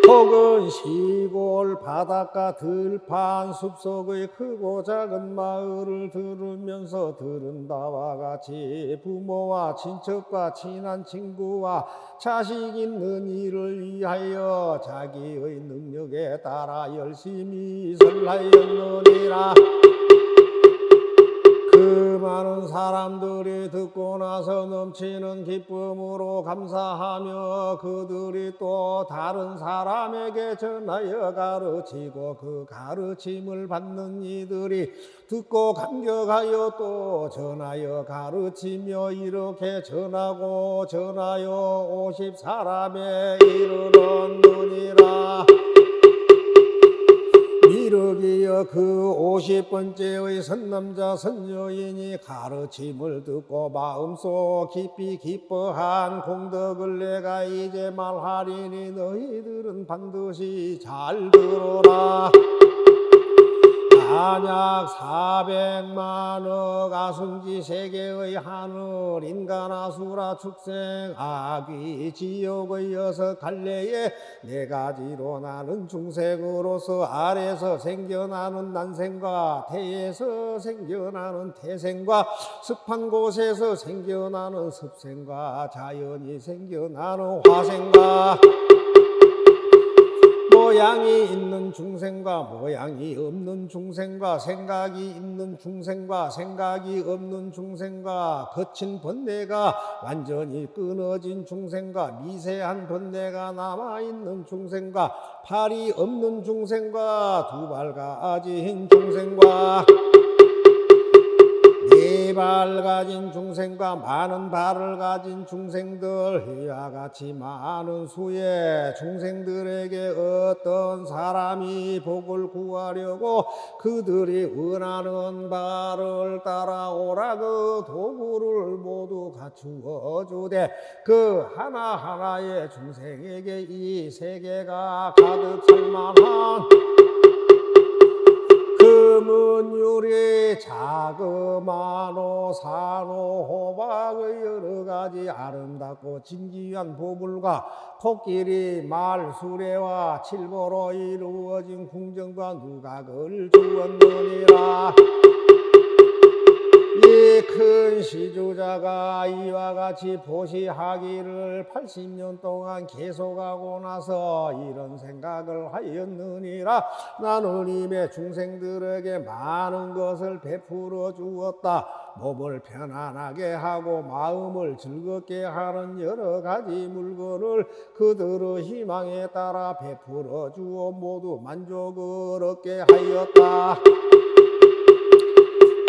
혹은 시골 바닷가 들판 숲속의 크고 작은 마을을 들으면서 들은 바와 같이 부모와 친척과 친한 친구와 자식 있는 이를 위하여 자기의 능력에 따라 열심히 설하였느니라. 그 많은 사람들이 듣고 나서 넘치는 기쁨으로 감사하며 그들이 또 다른 사람에게 전하여 가르치고 그 가르침을 받는 이들이 듣고 감격하여 또 전하여 가르치며 이렇게 전하고 전하여 50사람에 이르렀느니라. 미륵이여 그 50번째의 선남자 선여인이 가르침을 듣고 마음속 깊이 기뻐한 공덕을 내가 이제 말하리니 너희들은 반드시 잘 들어라. 만약 400만억 아승지 세계의 하늘 인간 아수라 축생 악귀 지옥의 6갈래에 4가지로 나는 중생으로서 아래서 생겨나는 난생과 태에서 생겨나는 태생과 습한 곳에서 생겨나는 습생과 자연이 생겨나는 화생과 모양이 있는 중생과 모양이 없는 중생과 생각이 있는 중생과 생각이 없는 중생과 거친 번뇌가 완전히 끊어진 중생과 미세한 번뇌가 남아있는 중생과 팔이 없는 중생과 2발 가진 중생과 4발 가진 중생과 많은 발을 가진 중생들, 이와 같이 많은 수의 중생들에게 어떤 사람이 복을 구하려고 그들이 원하는 바를 따라오라 그 도구를 모두 갖추어 주되 그 하나하나의 중생에게 이 세계가 가득 찰 만한 금은 유리 자그마노 산호 호박의 여러가지 아름답고 진귀한 보물과 코끼리 말 수레와 칠보로 이루어진 궁정과 누각을 주었느니라. 이 큰 시주자가 이와 같이 보시하기를 80년 동안 계속하고 나서 이런 생각을 하였느니라. 나는 이미 중생들에게 많은 것을 베풀어 주었다. 몸을 편안하게 하고 마음을 즐겁게 하는 여러 가지 물건을 그들의 희망에 따라 베풀어 주어 모두 만족을 얻게 하였다.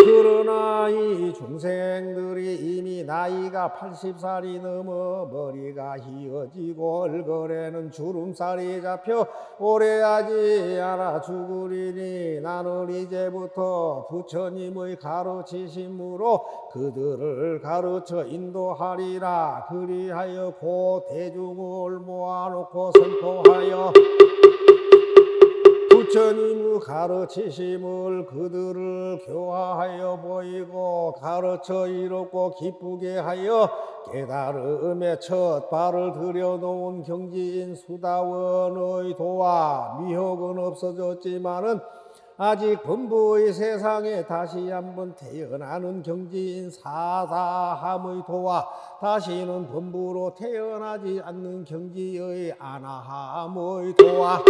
그러나 이 중생들이 이미 나이가 80살이 넘어 머리가 휘어지고 얼굴에는 주름살이 잡혀 오래 하지 않아 죽으리니 나는 이제부터 부처님의 가르치심으로 그들을 가르쳐 인도하리라. 그리하여 곧 대중을 모아놓고 선포하여 부처님의 가르치심을 그들을 교화하여 보이고 가르쳐 이롭고 기쁘게 하여 깨달음의 첫 발을 들여놓은 경지인 수다원의 도와 미혹은 없어졌지만은 아직 범부의 세상에 다시 한번 태어나는 경지인 사다함의 도와 다시는 범부로 태어나지 않는 경지의 아나함의 도와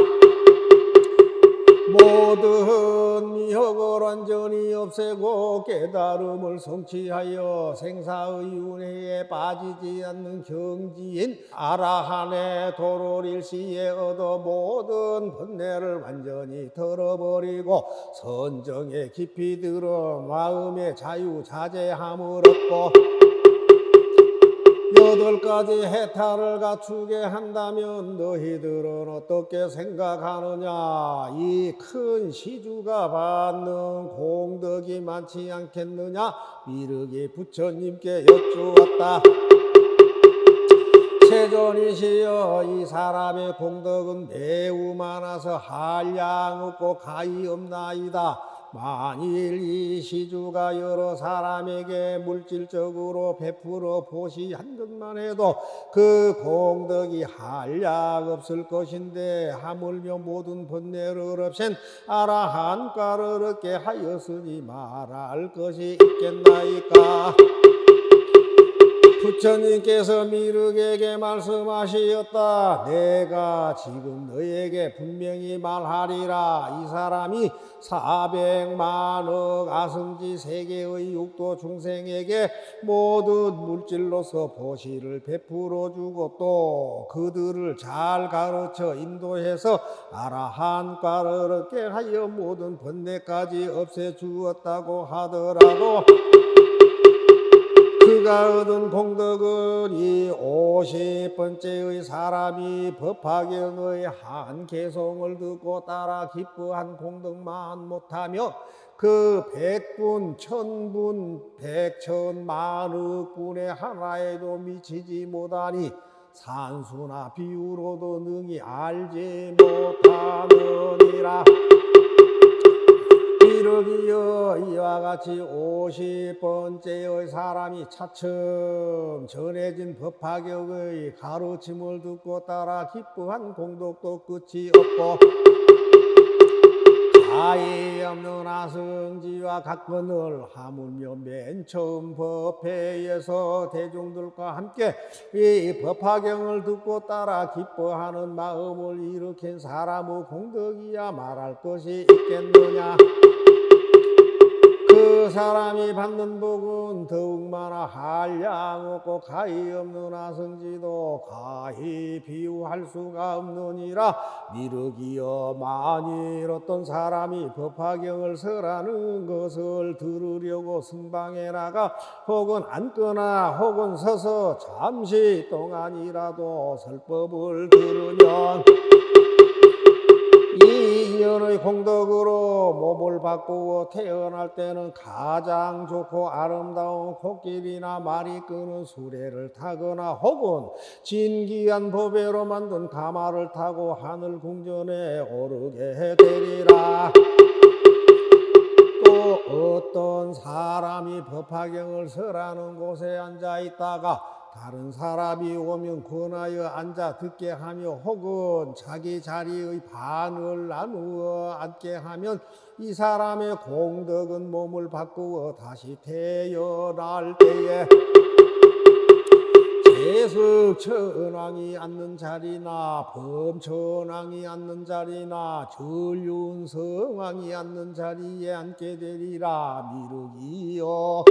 모든 미혹을 완전히 없애고 깨달음을 성취하여 생사의 윤회에 빠지지 않는 경지인 아라한의 도를 일시에 얻어 모든 번뇌를 완전히 털어버리고 선정에 깊이 들어 마음의 자유자재함을 얻고 8가지 해탈을 갖추게 한다면 너희들은 어떻게 생각하느냐? 이 큰 시주가 받는 공덕이 많지 않겠느냐? 미륵이 부처님께 여쭈었다. 세존이시여, 이 사람의 공덕은 매우 많아서 한량 없고 가히 없나이다. 만일 이 시주가 여러 사람에게 물질적으로 베풀어 보시한 것만 해도 그 공덕이 한량 없을 것인데 하물며 모든 번뇌를 없앤 아라한가를 얻게 하였으니 말할 것이 있겠나이까. 부처님께서 미륵에게 말씀하시었다. 내가 지금 너에게 분명히 말하리라. 이 사람이 400만억 아승지 세계의 육도 중생에게 모든 물질로서 보시를 베풀어 주고 또 그들을 잘 가르쳐 인도해서 아라한과를 얻게 하여 모든 번뇌까지 없애 주었다고 하더라도 그가 얻은 공덕은 이 50번째의 사람이 법화경의 한 개송을 듣고 따라 기뻐한 공덕만 못하며 그 백분, 천분, 백천만억 분의 하나에도 미치지 못하니 산수나 비유로도 능히 알지 못하느니라. 이르기여 이와 같이 50번째의 사람이 차츰 전해진 법화경의 가르침을 듣고 따라 기뻐한 공덕도 끝이 없고 가히 없는 아성지와 각건을 하물며 맨 처음 법회에서 대중들과 함께 이 법화경을 듣고 따라 기뻐하는 마음을 일으킨 사람의 공덕이야 말할 것이 있겠느냐. 그 사람이 받는 복은 더욱 많아 한량 없고 가히 없는 아성지도 가히 비유할 수가 없느니라. 미륵이여 만일 어떤 사람이 법화경을 설하는 것을 들으려고 성방에 나가 혹은 앉거나 혹은 서서 잠시 동안이라도 설법을 들으면 이 인연의 공덕으로 몸을 바꾸어 태어날 때는 가장 좋고 아름다운 코끼리나 말이 끄는 수레를 타거나 혹은 진귀한 보배로 만든 가마를 타고 하늘 궁전에 오르게 되리라. 또 어떤 사람이 법화경을 설하는 곳에 앉아 있다가 다른 사람이 오면 권하여 앉아 듣게 하며 혹은 자기 자리의 반을 나누어 앉게 하면 이 사람의 공덕은 몸을 바꾸어 다시 태어날 때에 재석천왕이 앉는 자리나 범천왕이 앉는 자리나 전륜성왕이 앉는 자리에 앉게 되리라. 미륵이여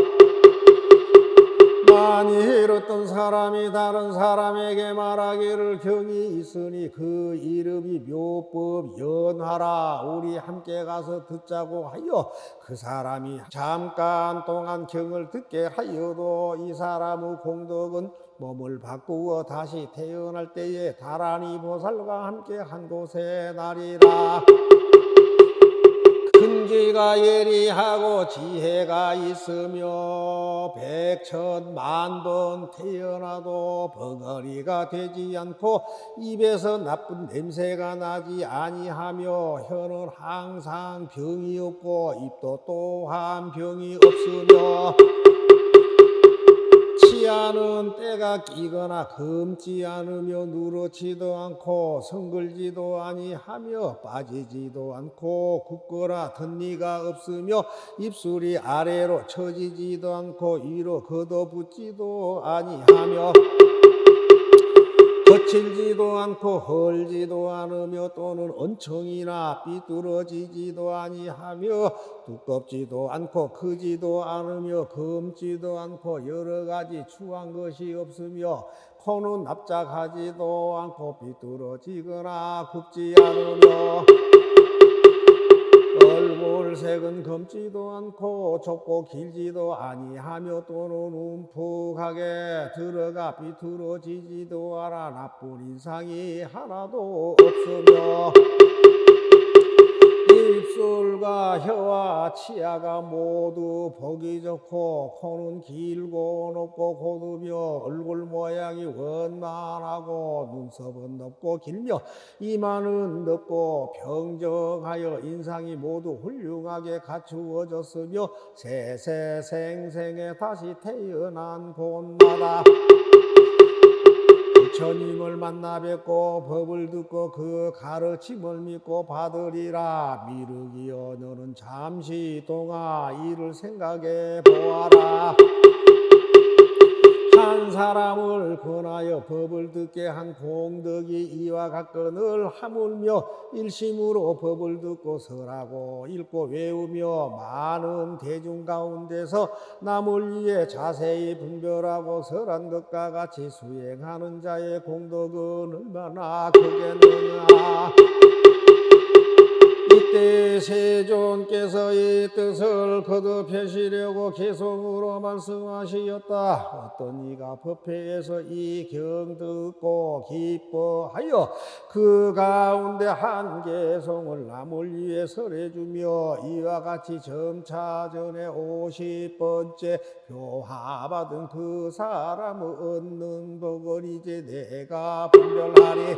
만일 어떤 사람이 다른 사람에게 말하기를 경이 있으니 그 이름이 묘법 연하라 우리 함께 가서 듣자고 하여 그 사람이 잠깐 동안 경을 듣게 하여도 이 사람의 공덕은 몸을 바꾸어 다시 태어날 때에 다라니 보살과 함께 한 곳에 나리라. 근기가 예리하고 지혜가 있으며 백천만 번 태어나도 벙어리가 되지 않고 입에서 나쁜 냄새가 나지 아니하며 혀는 항상 병이 없고 입도 또한 병이 없으며 치아는 때가 끼거나 검지 않으며 누렇지도 않고 성글지도 아니하며 빠지지도 않고 굽거나 덧니가 없으며 입술이 아래로 처지지도 않고 위로 걷어붙지도 아니하며 거칠지도 않고 헐지도 않으며 또는 언청이나 삐뚤어지지도 아니하며 두껍지도 않고 크지도 않으며 검지도 않고 여러 가지 추한 것이 없으며 코는 납작하지도 않고 삐뚤어지거나 굽지 않으며 얼굴색은 검지도 않고 좁고 길지도 아니하며 또는 움푹하게 들어가 비뚤어지지도 않아 나쁜 인상이 하나도 없으며 입술과 혀와 치아가 모두 보기 좋고 코는 길고 높고 고두며 얼굴 모양이 원만하고 눈썹은 높고 길며 이마는 높고 평정하여 인상이 모두 훌륭하게 갖추어졌으며 세세생생에 다시 태어난 곳마다 부처님을 만나 뵙고 법을 듣고 그 가르침을 믿고 받으리라. 미륵이여 너는 잠시 동안 이를 생각해 보아라. 한 사람을 권하여 법을 듣게 한 공덕이 이와 같거늘 하물며 일심으로 법을 듣고 설하고 읽고 외우며 많은 대중 가운데서 남을 위해 자세히 분별하고 설한 것과 같이 수행하는 자의 공덕은 얼마나 크겠느냐. 이때 세존께서 이 뜻을 거듭하시려고 개성으로 말씀하시었다. 어떤 이가 법회에서 이 경 듣고 기뻐하여 그 가운데 한 개성을 남을 위해 설해주며 이와 같이 점차 전에 50번째 교화받은 그 사람을 얻는 복을 이제 내가 분별하리.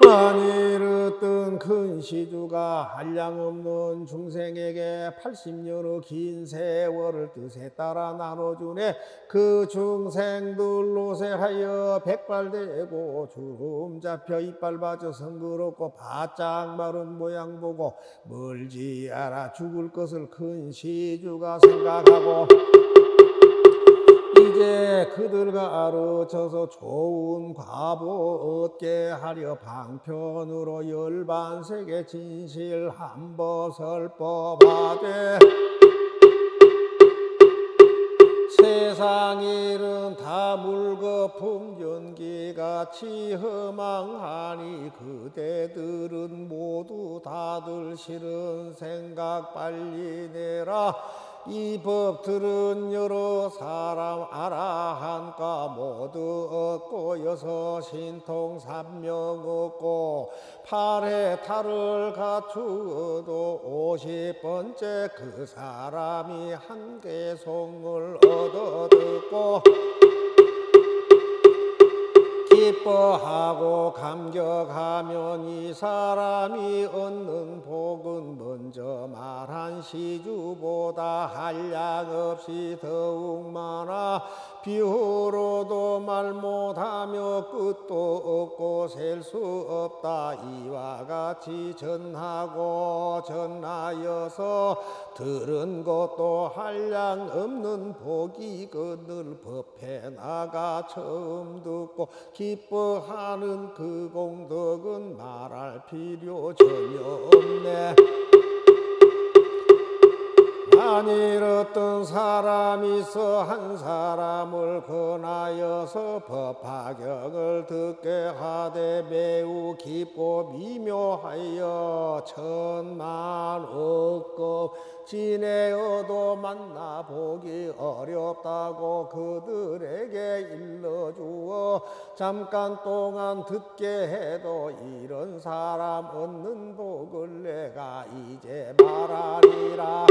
만일 어떤 큰 시주가 한량없는 중생에게 80년의 긴 세월을 뜻에 따라 나눠주네. 그 중생들로 새하여 백발되고 주름 잡혀 이빨 빠져 성그럽고 바짝 마른 모양 보고 멀지 않아 죽을 것을 큰 시주가 생각하고 이제 그들과 아르쳐서 좋은 과보 얻게 하려 방편으로 열반세계 진실 한버설법하되 세상 일은 다 물거품 연기같이 허망하니 그대들은 모두 다들 싫은 생각 빨리 내라. 이 법들은 여러 사람 아라한가 모두 얻고 여섯 신통 삼명 얻고 팔에 탈을 갖추어도 50번째 그 사람이 한 개송을 얻어 듣고 기뻐하고 감격하면 이 사람이 얻는 복은 먼저 말한 시주보다 한량없이 더욱 많아 비유로도 말 못하며 끝도 없고 셀 수 없다. 이와 같이 전하고 전하여서 들은 것도 한량 없는 복이 그늘 법해 나가 처음 듣고 기뻐하는 그 공덕은 말할 필요 전혀 없네. 만일 어떤 사람이 있어 한 사람을 권하여서 법화경을 듣게 하되 매우 깊고 미묘하여 천만 억급 지내어도 만나보기 어렵다고 그들에게 일러주어 잠깐 동안 듣게 해도 이런 사람 얻는 복을 내가 이제 말하리라.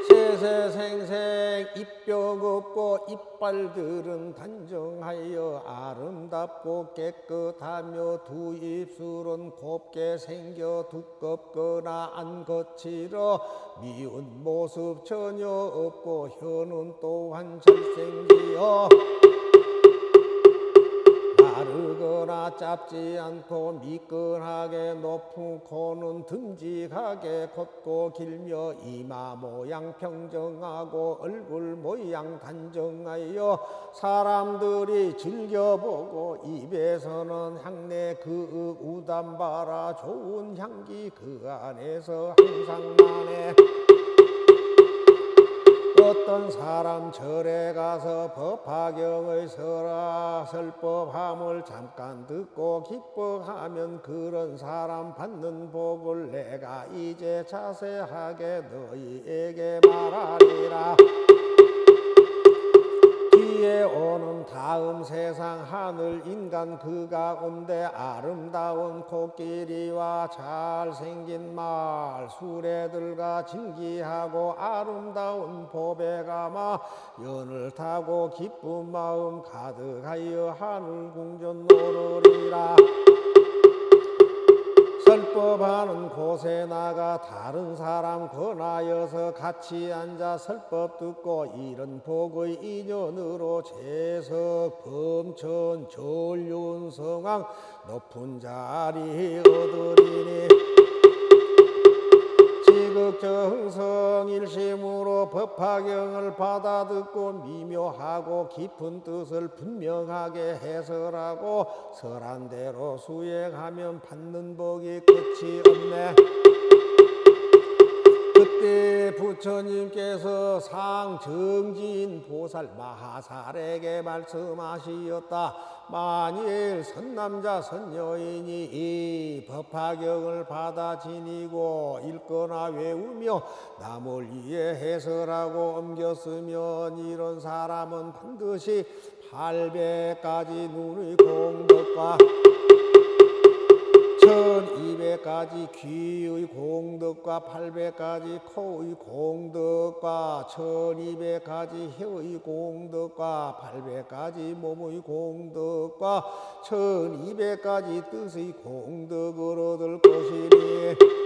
세세생생 입뼈 없고 이빨들은 단정하여 아름답고 깨끗하며 두 입술은 곱게 생겨 두껍거나 안 거칠어 미운 모습 전혀 없고 혀는 또한 잘생기어 마르거나 짧지 않고 미끈하게 높은 코는 듬직하게 걷고 길며 이마 모양 평정하고 얼굴 모양 단정하여 사람들이 즐겨보고 입에서는 향내 그 우담 바라 좋은 향기 그 안에서 항상 나네. 어떤 사람 절에 가서 법화경의 설법함을 잠깐 듣고 기뻐하면 그런 사람 받는 복을 내가 이제 자세하게 너희에게 말하리라. 뒤에 오는 다음 세상 하늘 인간 그 가운데 아름다운 코끼리와 잘생긴 말 수레들과 진기하고 아름다운 보배 가마 연을 타고 기쁜 마음 가득하여 하늘 궁전 오르리라. 설법하는 곳에 나가 다른 사람 권하여서 같이 앉아 설법 듣고 이런 복의 인연으로 재석 범천 전륜 성왕 높은 자리 얻으리니 지극정성 일심으로 법화경을 받아 듣고 미묘하고 깊은 뜻을 분명하게 해설하고 설한 대로 수행하면 받는 복이 끝이 없네. 이때 부처님께서 상정진 보살 마하살에게 말씀하시었다. 만일 선남자 선여인이 이 법화경을 받아 지니고 읽거나 외우며 남을 위해 해설하고 옮겼으면 이런 사람은 반드시 800가지 눈의 공덕과 1200가지 귀의 공덕과 800가지 코의 공덕과 1200가지 혀의 공덕과 800가지 몸의 공덕과 1200가지 뜻의 공덕을 얻을 것이니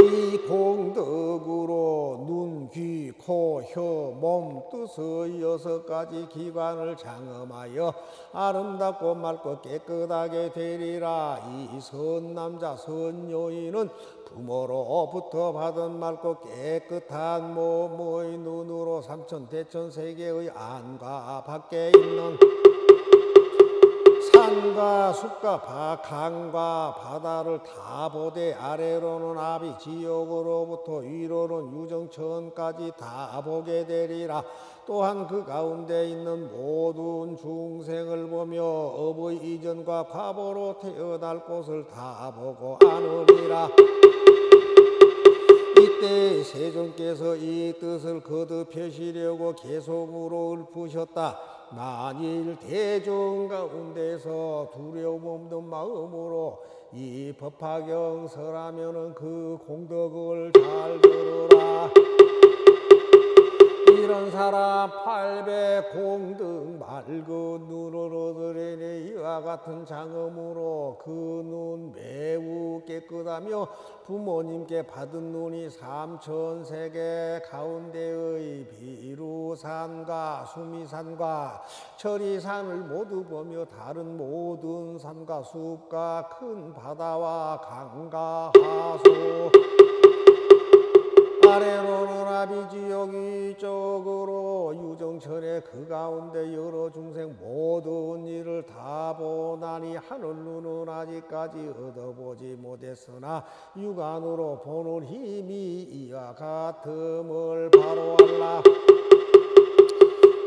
이 공덕으로 눈, 귀, 코, 혀, 몸, 뜻의 6가지 기관을 장엄하여 아름답고 맑고 깨끗하게 되리라. 이 선남자 선여인은 부모로부터 받은 맑고 깨끗한 몸의 눈으로 삼천대천세계의 안과 밖에 있는 산과 숲과 강과 바다를 다 보되 아래로는 아비 지옥으로부터 위로는 유정천까지 다 보게 되리라. 또한 그 가운데 있는 모든 중생을 보며 업의 이전과 과보로 태어날 곳을 다 보고 아느니라. 이때 세존께서 이 뜻을 거듭하시려고 계속으로 읊으셨다. 만일 대중 가운데서 두려움 없는 마음으로 이 법화경 설하면은 그 공덕을 잘 들으라. 이런 사람 800 공덕 맑은 눈을 얻으려니 이와 같은 장엄으로 그 눈 매우 깨끗하며 부모님께 받은 눈이 삼천세계 가운데의 비루산과 수미산과 철이산을 모두 보며 다른 모든 산과 숲과 큰 바다와 강과 하수 아래로는 아비지옥 위쪽으로 유정천의 그 가운데 여러 중생 모든 일을 다 보나니 하늘 눈은 아직까지 얻어보지 못했으나 육안으로 보는 힘이 이와 같음을 바로 알라.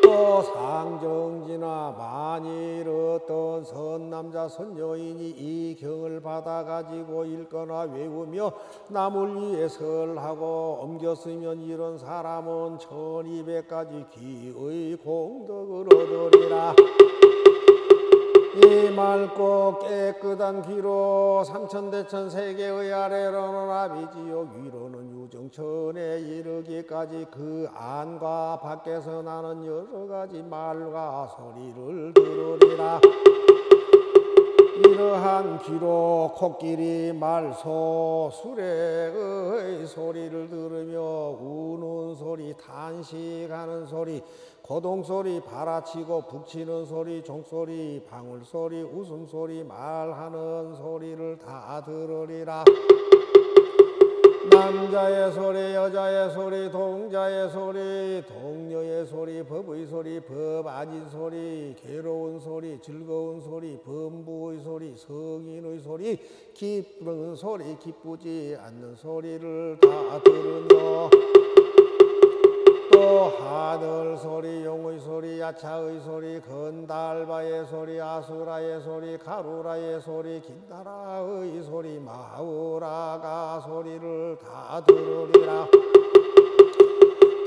또 상정지나 만일 어떤 선남자 선여인이 이 경을 받아가지고 읽거나 외우며 남을 위해 설하고 옮겼으면 이런 사람은 1200가지 귀의 공덕을 얻으리라. 이 맑고 깨끗한 귀로 삼천대천 세계의 아래로는 아비지옥 위로는 유정천에 이르기까지 그 안과 밖에서 나는 여러가지 말과 소리를 들으리라. 이러한 귀로 코끼리, 말, 소, 수레의 소리를 들으며 우는 소리, 탄식하는 소리, 고동소리, 바라치고 북치는 소리, 종소리, 방울소리, 웃음소리, 말하는 소리를 다 들으리라. 남자의 소리, 여자의 소리, 동자의 소리, 동녀의 소리, 법의 소리, 법 아닌 소리, 괴로운 소리, 즐거운 소리, 범부의 소리, 성인의 소리, 기쁜 소리, 기쁘지 않는 소리를 다 들으며 또 하늘 소리, 용의 소리, 야차의 소리, 건달바의 소리, 아수라의 소리, 가루라의 소리, 긴다라의 소리, 마우라가 소리를 다 들으리라.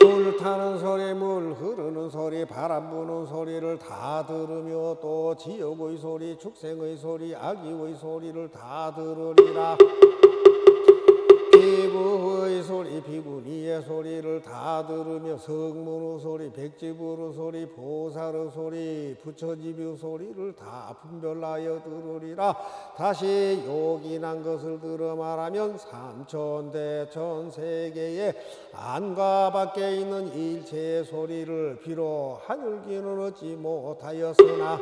불타는 소리, 물 흐르는 소리, 바람 부는 소리를 다 들으며 또 지옥의 소리, 축생의 소리, 악의의 소리를 다 들으리라. 비부의 소리, 비구니의 소리를 다 들으며 성문의 소리, 백지부의 소리, 보살의 소리, 부처집의 소리를 다 분별하여 들으리라. 다시 요긴한 것을 들어 말하면 삼천대천 세계의 안과 밖에 있는 일체의 소리를 비록 하늘귀는 얻지 못하였으나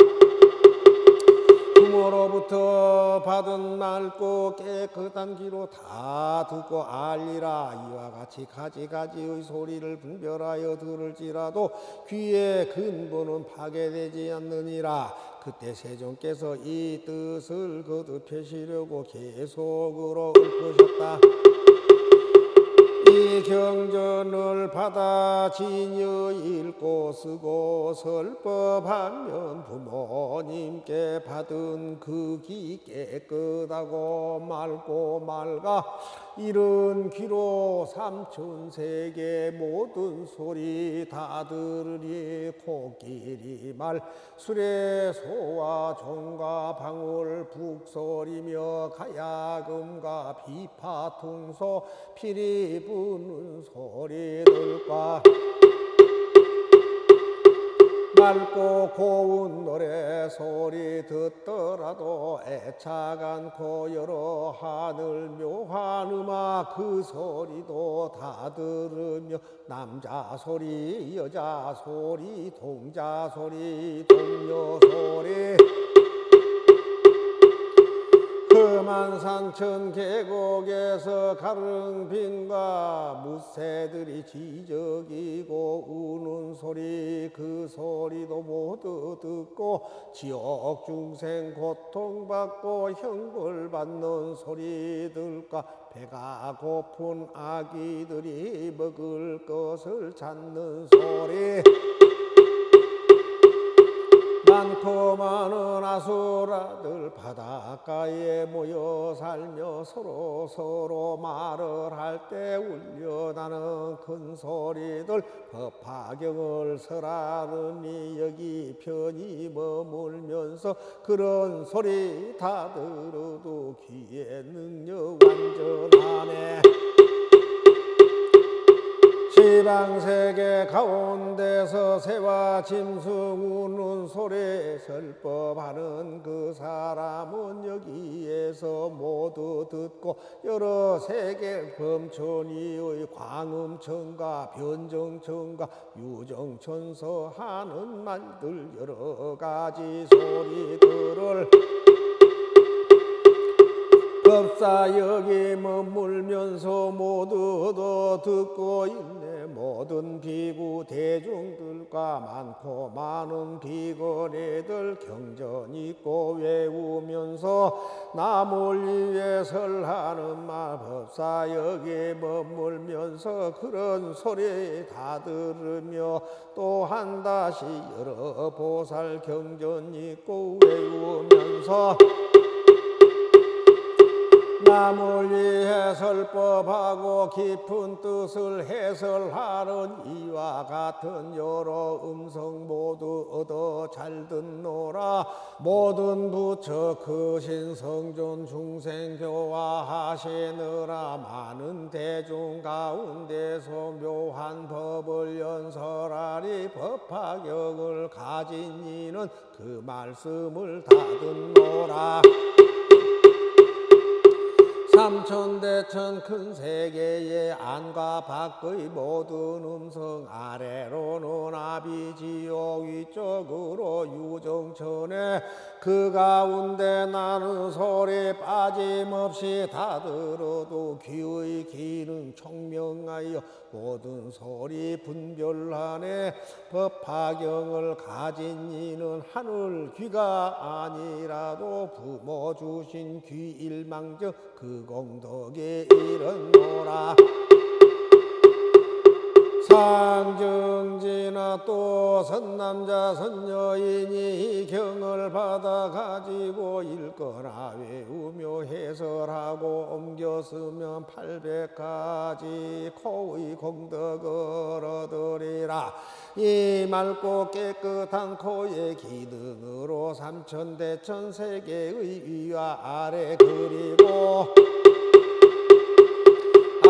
부모로부터 받은 맑고 깨끗한 귀로 다 듣고 알리라. 이와 같이 가지가지의 소리를 분별하여 들을지라도 귀의 근본은 파괴되지 않느니라. 그때 세존께서 이 뜻을 거듭하시려고 계속으로 읊으셨다. 이 경전을 받아 지녀 읽고 쓰고 설법하면 부모님께 받은 그 기 깨끗하고 맑고 맑아 이른 귀로 삼천세계 모든 소리 다 들으리. 코끼리 말 수레 소와 종과 방울 북소리며 가야금과 비파 퉁소 피리 부는 소리들과 맑고 고운 노래 소리 듣더라도 애착 않고 여러 하늘 묘한 음악 그 소리도 다 들으며 남자 소리 여자 소리 동자 소리 동료 소리 험한산천 계곡에서 가릉빈과 무새들이 지저귀고 우는 소리 그 소리도 모두 듣고 지옥 중생 고통받고 형벌받는 소리들과 배가 고픈 아기들이 먹을 것을 찾는 소리 많고 많은 아수라들 바닷가에 모여 살며 서로 말을 할 때 울려나는 큰 소리들 법화경을 설하느니 여기 편히 머물면서 그런 소리 다 들어도 귀에 능력 완전하네. 지방세계 가운데서 새와 짐승 우는 소리 설법하는 그 사람은 여기에서 모두 듣고 여러 세계 범천이의 광음천과 변정천과 유정천서 하는 말들 여러 가지 소리들을 법사 여기 머물면서 모두 듣고 있네. 모든 비구 대중들과 많고 많은 비거리들 경전 있고 외우면서 남을 위해 설하는 말 법사 여기 머물면서 그런 소리 다 들으며 또한 다시 여러 보살 경전 있고 외우면서 남을 위해 설법하고 깊은 뜻을 해설하는 이와 같은 여러 음성 모두 얻어 잘 듣노라. 모든 부처 크신 성존 중생 교화하시느라 많은 대중 가운데서 묘한 법을 연설하리. 법화경을 가진 이는 그 말씀을 다 듣노라. 삼천대천 큰 세계의 안과 밖의 모든 음성 아래로는 아비지옥 위쪽으로 유정천에 그 가운데 나는 소리 빠짐없이 다 들어도 귀의 기능 총명하여 모든 소리 분별하네. 법화경을 가진 이는 하늘 귀가 아니라도 부모 주신 귀일망정 그 공덕에 이르노라. 상정지나 또 선남자 선여인이 경을 받아 가지고 읽거나 외우며 해설하고 옮겨 쓰면 800가지 코의 공덕을 얻으리라. 이 맑고 깨끗한 코의 기능으로 삼천대천 세계의 위와 아래 그리고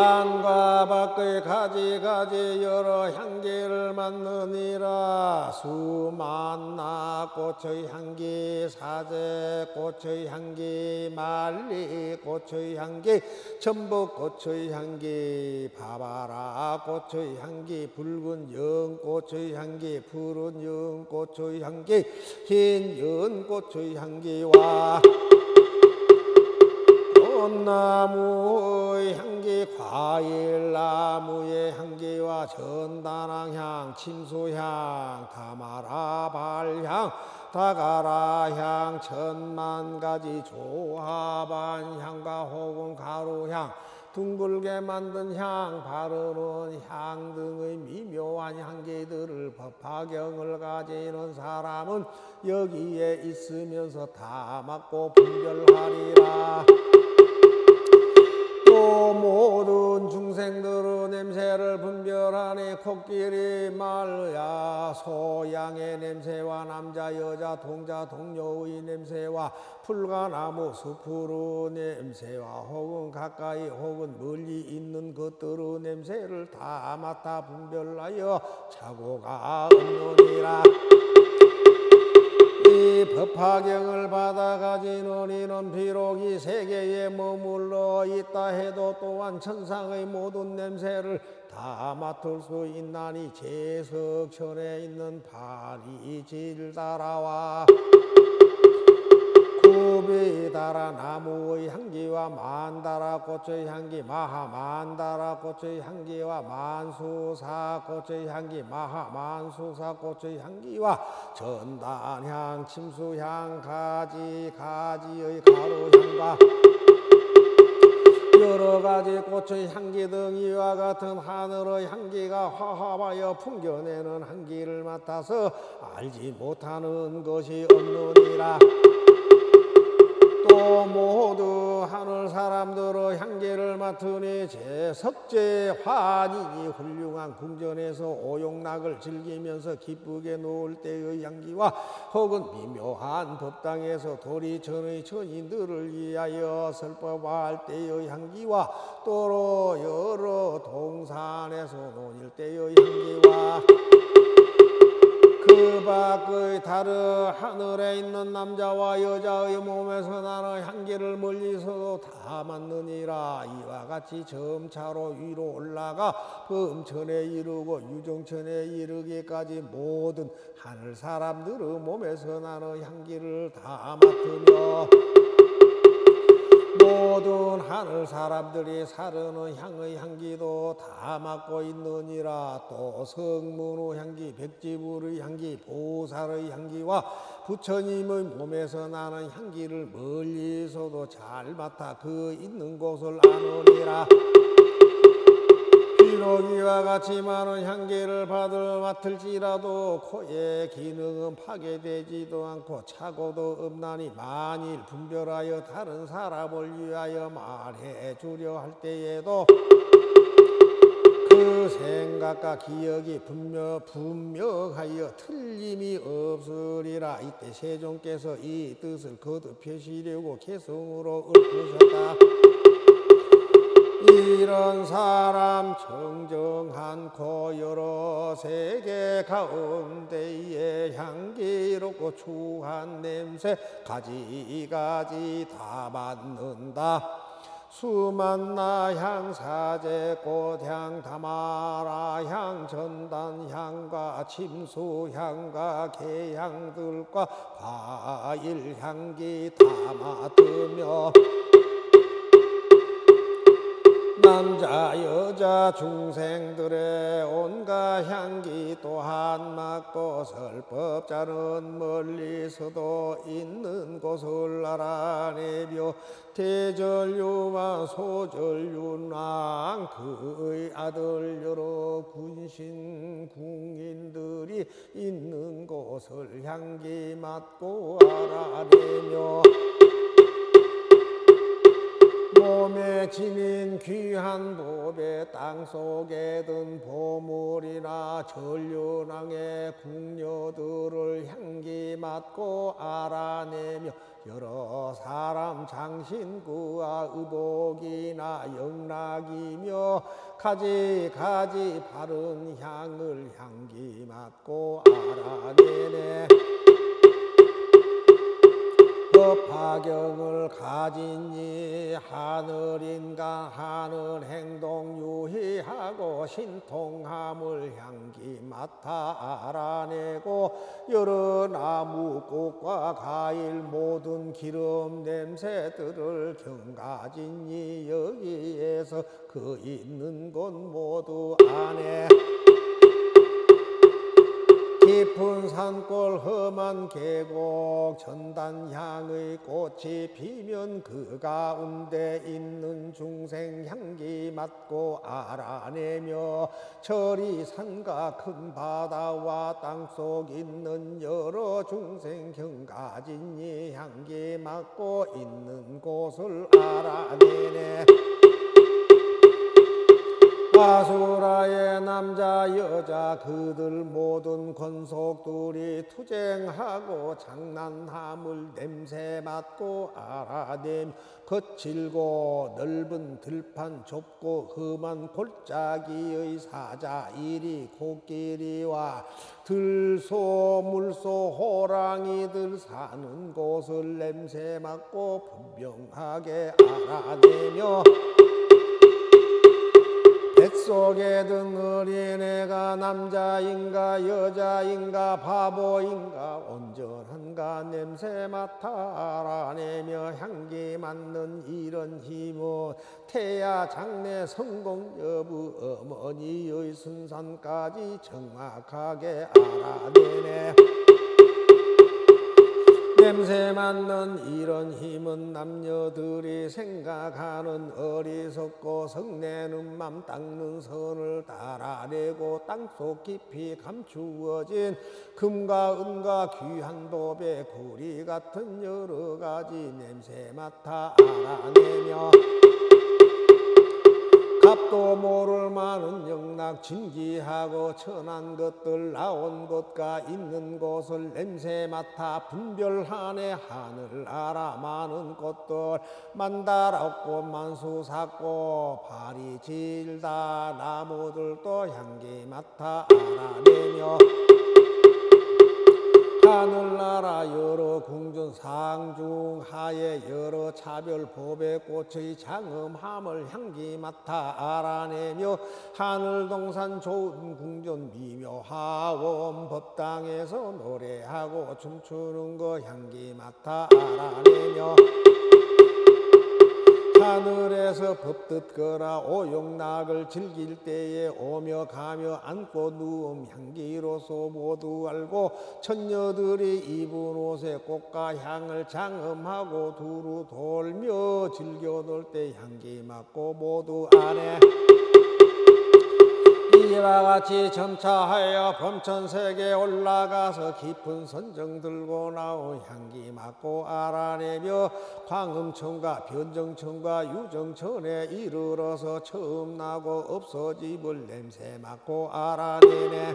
안과 밖의 가지가지 여러 향기를 맡느니라. 수만나 꽃의 향기, 사제 꽃의 향기, 말리 꽃의 향기, 전복 꽃의 향기, 바바라 꽃의 향기, 붉은 연꽃의 향기, 푸른 연꽃의 향기, 흰 연꽃의 향기와 꽃나무의 향기, 과일나무의 향기와 전단향, 침수향, 다마라 발향, 다가라향, 천만가지 조합한 향과 혹은 가루향, 둥글게 만든 향 바르는 향 등의 미묘한 향기들을 법화경을 가지는 사람은 여기에 있으면서 다 맡고 분별하리라. 또 모든 중생들의 냄새를 분별하니 코끼리 말야 소양의 냄새와 남자 여자 동자 동료의 냄새와 풀과나무 숲의 냄새와 혹은 가까이 혹은 멀리 있는 것들의 냄새를 다 맡아 분별하여 착오가 없느니라. 이 법화경을 받아 가지는 이는 비록 이 세계에 머물러 있다 해도 또한 천상의 모든 냄새를 다 맡을 수 있나니 제석천에 있는 파리질다라와 구비다라 나무의 향기와 만다라 꽃의 향기 마하만다라 꽃의 향기와 만수사 꽃의 향기 마하만수사 꽃의 향기와 전단향 침수향 가지의 가루향과 여러 가지 꽃의 향기 등 이와 같은 하늘의 향기가 화합하여 풍겨내는 향기를 맡아서 알지 못하는 것이 없느니라. 또 모두 하늘 사람들의 향기를 맡으니 제석제 환인이 훌륭한 궁전에서 오용락을 즐기면서 기쁘게 놓을 때의 향기와 혹은 미묘한 법당에서 도리천의 천인들을 위하여 설법할 때의 향기와 또로 여러 동산에서 논일 때의 향기와 그 밖의 다른 하늘에 있는 남자와 여자의 몸에서 나는 향기를 멀리서도 다 맡느니라. 이와 같이 점차로 위로 올라가 범천에 이르고 유정천에 이르기까지 모든 하늘 사람들의 몸에서 나는 향기를 다 맡으며 모든 하늘 사람들이 사르는 향의 향기도 다 맡고 있느니라. 또 성문의 향기, 백지불의 향기, 보살의 향기와 부처님의 몸에서 나는 향기를 멀리서도 잘 맡아 그 있는 곳을 아느니라. 비록 이와 같이 많은 향기를 맡을지라도 코의 기능은 파괴되지도 않고 착오도 없나니 만일 분별하여 다른 사람을 위하여 말해 주려 할 때에도 그 생각과 기억이 분명하여 틀림이 없으리라. 이때 세종께서 이 뜻을 거듭하시려고 개성으로 읊으셨다. 이런 사람 정정한코 여러 세계 가운데에 향기롭고 추한 냄새 가지가지 다 맡는다. 수만나향 사제꽃향 다마라향 전단향과 침수향과 개향들과 과일향기 다 맡으며 남자 여자 중생들의 온갖 향기 또한 맡고 설법자는 멀리서도 있는 곳을 알아내며 대전류와 소전류랑 그의 아들 여러 군신 궁인들이 있는 곳을 향기 맡고 알아내며 몸에 지닌 귀한 법에 땅속에 든 보물이나 전륜왕의 궁녀들을 향기 맡고 알아내며 여러 사람 장신구와 의복이나 영락이며 가지 바른 향을 향기 맡고 알아내네. 법화경을 가진 이 하늘인간 하늘 행동 유희하고 신통함을 향기 맡아 알아내고 여러 나무 꽃과 과일 모든 기름 냄새들을 경가진 이 여기에서 그 있는 곳 모두 아네. 깊은 산골 험한 계곡 전단향의 꽃이 피면 그 가운데 있는 중생 향기 맡고 알아내며 저리산과 큰 바다와 땅속 있는 여러 중생 경가진 이 향기 맡고 있는 곳을 알아내네. 바수라의 남자 여자 그들 모든 권속들이 투쟁하고 장난함을 냄새 맡고 알아내며 거칠고 넓은 들판 좁고 험한 골짜기의 사자 이리 코끼리와 들소 물소 호랑이들 사는 곳을 냄새 맡고 분명하게 알아내며 뱃속에 든 어린애가 남자인가 여자인가 바보인가 온전한가 냄새 맡아 알아내며 향기 맡는 이런 힘은 태아 장래 성공 여부 어머니의 순산까지 정확하게 알아내네. 냄새 맡는 이런 힘은 남녀들이 생각하는 어리석고 성내는 맘 닦는 선을 달아내고 땅속 깊이 감추어진 금과 은과 귀한 법의 구리 같은 여러 가지 냄새 맡아 알아내며 값도 모를 많은 영락 진기하고 천한 것들 나온 곳과 있는 곳을 냄새 맡아 분별하네. 하늘 알아 많은 꽃들 만다랗고 만수삭고 발이 질다 나무들도 향기 맡아 알아내며 하늘나라 여러 궁전 상중 하에 여러 차별 법의 꽃의 장엄함을 향기 맡아 알아내며 하늘동산 좋은 궁전 미묘하원 법당에서 노래하고 춤추는 거 향기 맡아 알아내며 하늘에서 법 듣거나 오용락을 즐길 때에 오며 가며 앉고 누움 향기로서 모두 알고 처녀들이 입은 옷에 꽃과 향을 장엄하고 두루 돌며 즐겨 놀 때 향기 맡고 모두 아네. 이와 같이 점차하여 범천색에 올라가서 깊은 선정 들고 나온 향기 맡고 알아내며 광음천과 변정천과 유정천에 이르러서 처음 나고 없어짐을 냄새 맡고 알아내네.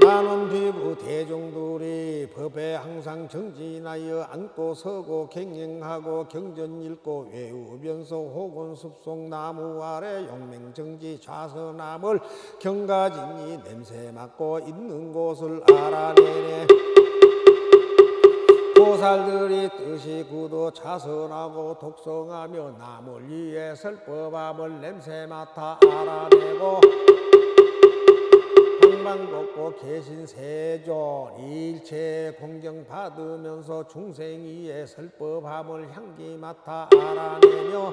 많은 비구 대종들이 법에 항상 정진하여 앉고 서고 갱행하고 경전 읽고 외우면서 혹은 숲속 나무 아래 용맹정지 좌선함을 경가진이 냄새 맡고 있는 곳을 알아내네. 보살들이 뜻이 굳어 자선하고 독성하며 남을 위해 설법함을 냄새 맡아 알아내고 방방곡곡 계신 세존 일체 공경받으면서 중생이의 설법함을 향기 맡아 알아내며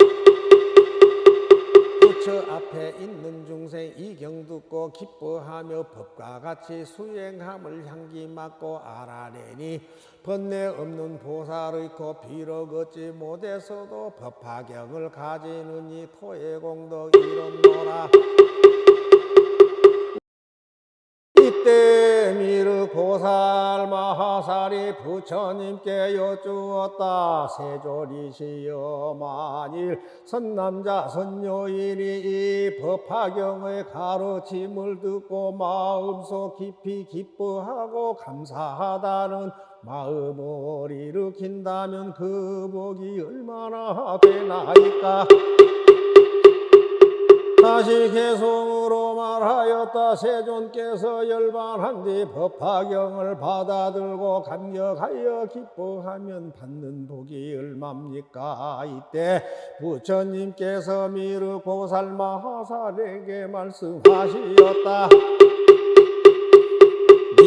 부처 앞에 있는 중생 이경 듣고 기뻐하며 법과 같이 수행함을 향기 맡고 알아내니 번뇌 없는 보살의 코 비록 얻지 못해서도 법화경을 가지는 이 토의 공덕 이런노라. 이때 미르 보살 마하살이 부처님께 여쭈었다. 세존이시여 만일 선남자 선녀인이 이 법화경의 가르침을 듣고 마음속 깊이 기뻐하고 감사하다는 마음을 일으킨다면 그 복이 얼마나 되나이까. 다시 개송으로 말하였다. 세존께서 열반한 뒤 법화경을 받아들고 감격하여 기뻐하면 받는 복이 얼마입니까? 이때 부처님께서 미르 보살 마하살에게 말씀하시었다.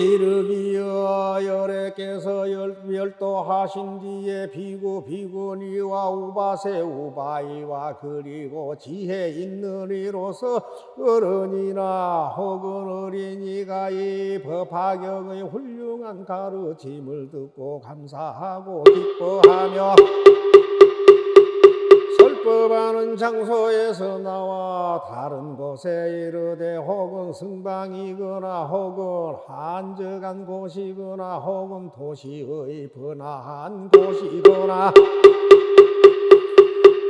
이르기여 열애께서 열도하신 뒤에 비구 비구니와 우바세 우바이와 그리고 지혜 있는 이로서 어른이나 혹은 어린이가 이 법화경의 훌륭한 가르침을 듣고 감사하고 기뻐하며 설법하는 장소에서 나와 다른 곳에 이르되 혹은 승방이거나 혹은 한적한 곳이거나 혹은 도시의 번화한 곳이거나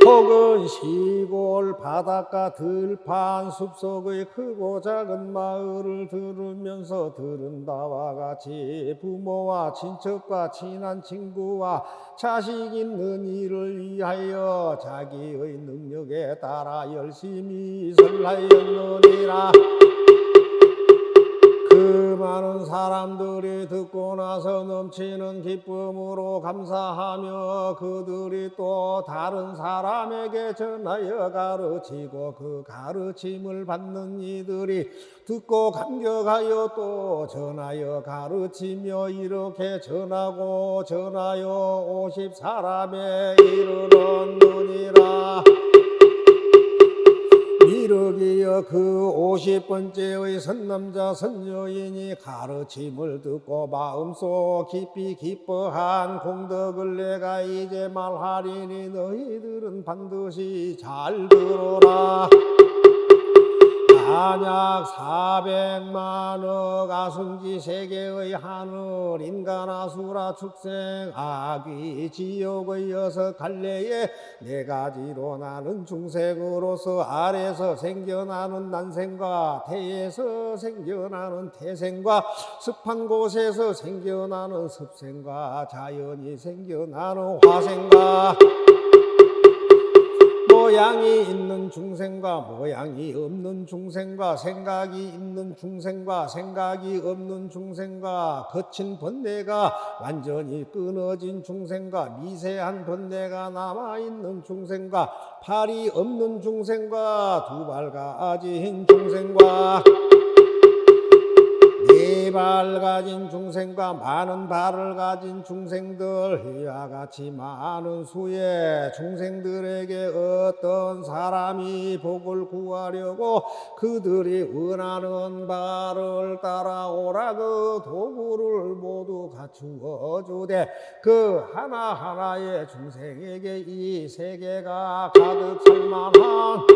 혹은 시골 바닷가 들판 숲속의 크고 작은 마을을 들으면서 들은다와 같이 부모와 친척과 친한 친구와 자식 있는 이를 위하여 자기의 능력에 따라 열심히 설하였느니라. 그 많은 사람들이 듣고 나서 넘치는 기쁨으로 감사하며 그들이 또 다른 사람에게 전하여 가르치고 그 가르침을 받는 이들이 듣고 감격하여 또 전하여 가르치며 이렇게 전하고 전하여 50사람에 이르렀느니라. 이르기여 그 50번째의 선남자 선여인이 가르침을 듣고 마음속 깊이 기뻐한 공덕을 내가 이제 말하리니 너희들은 반드시 잘 들어라. 만약 400만억 아순지 세계의 하늘 인간 아수라 축생 아귀 지옥의 6갈래에 4가지로 나는 중생으로서 아래서 생겨나는 난생과 태에서 생겨나는 태생과 습한 곳에서 생겨나는 습생과 자연이 생겨나는 화생과 모양이 있는 중생과 모양이 없는 중생과 생각이 있는 중생과 생각이 없는 중생과 거친 번뇌가 완전히 끊어진 중생과 미세한 번뇌가 남아있는 중생과 팔이 없는 중생과 2발 가진 중생과 4발 가진 중생과 많은 발을 가진 중생들 이와 같이 많은 수의 중생들에게 어떤 사람이 복을 구하려고 그들이 원하는 바를 따라오라 그 도구를 모두 갖추어 주되 그 하나하나의 중생에게 이 세계가 가득 찰만한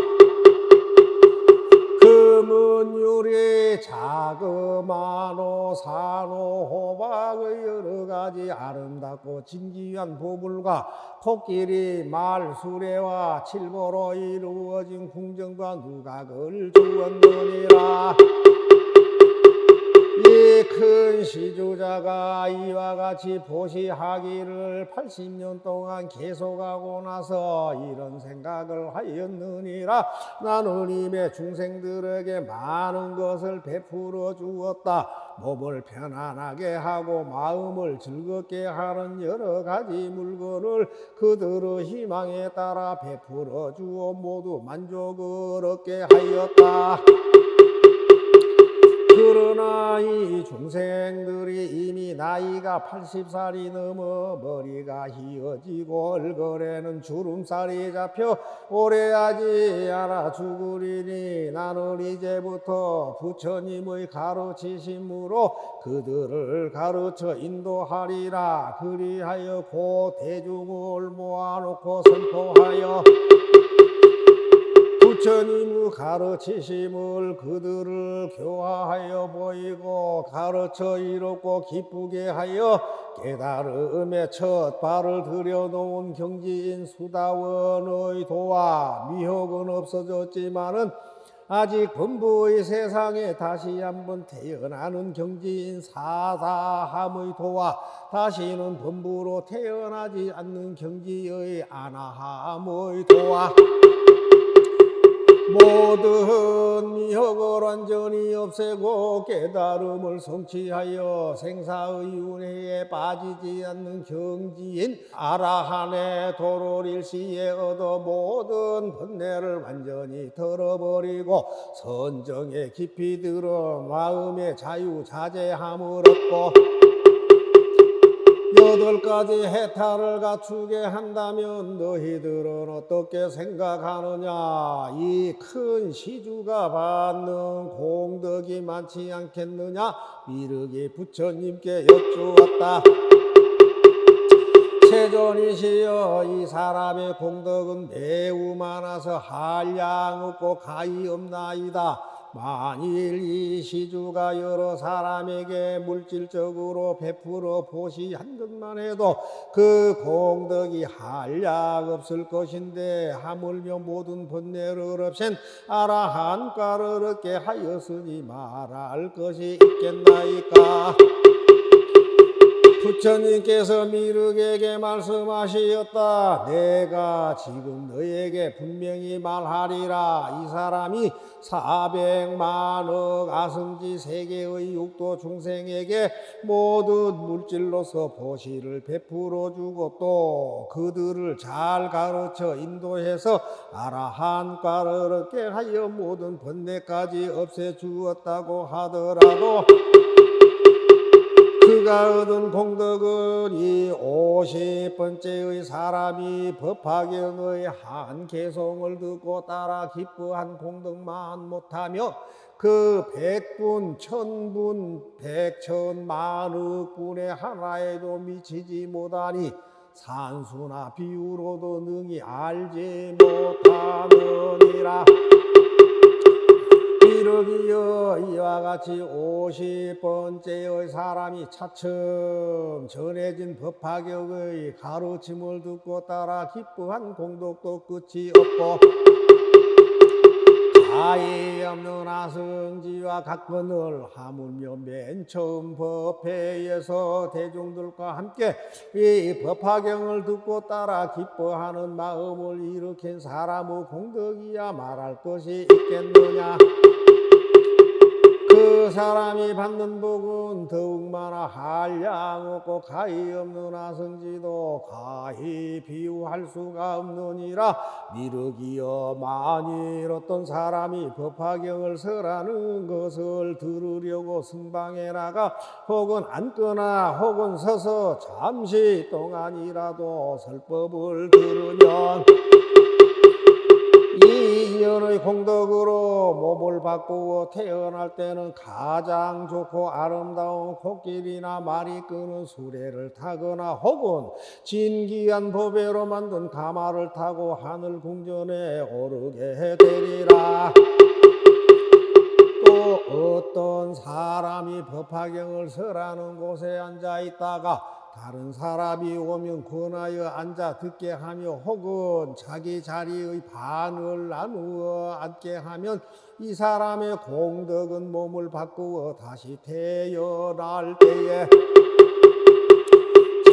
금은 유리 자그마노 산호 호박의 여러가지 아름답고 진귀한 보물과 코끼리 말 수레와 칠보로 이루어진 궁전과 누각을 주었느니라. 이 큰 시주자가 이와 같이 보시하기를 80년 동안 계속하고 나서 이런 생각을 하였느니라. 나는 이미 중생들에게 많은 것을 베풀어 주었다. 몸을 편안하게 하고 마음을 즐겁게 하는 여러 가지 물건을 그들의 희망에 따라 베풀어 주어 모두 만족을 얻게 하였다. 그러나 이 중생들이 이미 나이가 80살이 넘어 머리가 휘어지고 얼굴에는 주름살이 잡혀 오래하지 않아 죽으리니 나는 이제부터 부처님의 가르치심으로 그들을 가르쳐 인도하리라. 그리하여 곧 대중을 모아놓고 선포하여 부처님의 가르치심을 그들을 교화하여 보이고 가르쳐 이롭고 기쁘게 하여 깨달음의 첫 발을 들여놓은 경지인 수다원의 도와 미혹은 없어졌지만은 아직 범부의 세상에 다시 한번 태어나는 경지인 사다함의 도와 다시는 범부로 태어나지 않는 경지의 아나함의 도와 모든 미혹을 완전히 없애고 깨달음을 성취하여 생사의 윤회에 빠지지 않는 경지인 아라한의 도를 일시에 얻어 모든 번뇌를 완전히 털어버리고 선정에 깊이 들어 마음의 자유자재함을 얻고 8가지 해탈을 갖추게 한다면 너희들은 어떻게 생각하느냐? 이 큰 시주가 받는 공덕이 많지 않겠느냐? 미륵이 부처님께 여쭈었다. 세존이시여, 이 사람의 공덕은 매우 많아서 한량 없고 가히 없나이다. 만일 이 시주가 여러 사람에게 물질적으로 베풀어 보시한 것만 해도 그 공덕이 한량 없을 것인데 하물며 모든 번뇌를 없앤 아라한과를 얻게 하였으니 말할 것이 있겠나이까. 부처님께서 미륵에게 말씀하시었다. 내가 지금 너에게 분명히 말하리라. 이 사람이 400만억 아승지 세계의 육도 중생에게 모든 물질로서 보시를 베풀어 주고 또 그들을 잘 가르쳐 인도해서 아라한과를 얻게 하여 모든 번뇌까지 없애 주었다고 하더라도 그가 얻은 공덕은 이 50번째의 사람이 법화경의 한 개송을 듣고 따라 기뻐한 공덕만 못하며 그 100분, 1000분, 100천만억분의 하나에도 미치지 못하니 산수나 비유로도 능히 알지 못하느니라. 미륵이여, 이와 같이 50번째의 사람이 차츰 전해진 법화경의 가르침을 듣고 따라 기뻐한 공덕도 끝이 없고 가히 없는 아승지와 같거늘 하물며 맨 처음 법회에서 대중들과 함께 이 법화경을 듣고 따라 기뻐하는 마음을 일으킨 사람의 공덕이야 말할 것이 있겠느냐. 그 사람이 받는 복은 더욱 많아 한량 없고 가히 없는 아승지도 가히 비유할 수가 없느니라. 미륵이여, 만일 어떤 사람이 법화경을 설하는 것을 들으려고 승방에 나가 혹은 앉거나 혹은 서서 잠시 동안이라도 설법을 들으면 이 인연의 공덕으로 몸을 바꾸어 태어날 때는 가장 좋고 아름다운 코끼리나 말이 끄는 수레를 타거나 혹은 진귀한 보배로 만든 가마를 타고 하늘 궁전에 오르게 되리라. 또 어떤 사람이 법화경을 설하는 곳에 앉아 있다가 다른 사람이 오면 권하여 앉아 듣게 하며 혹은 자기 자리의 반을 나누어 앉게 하면 이 사람의 공덕은 몸을 바꾸어 다시 태어날 때에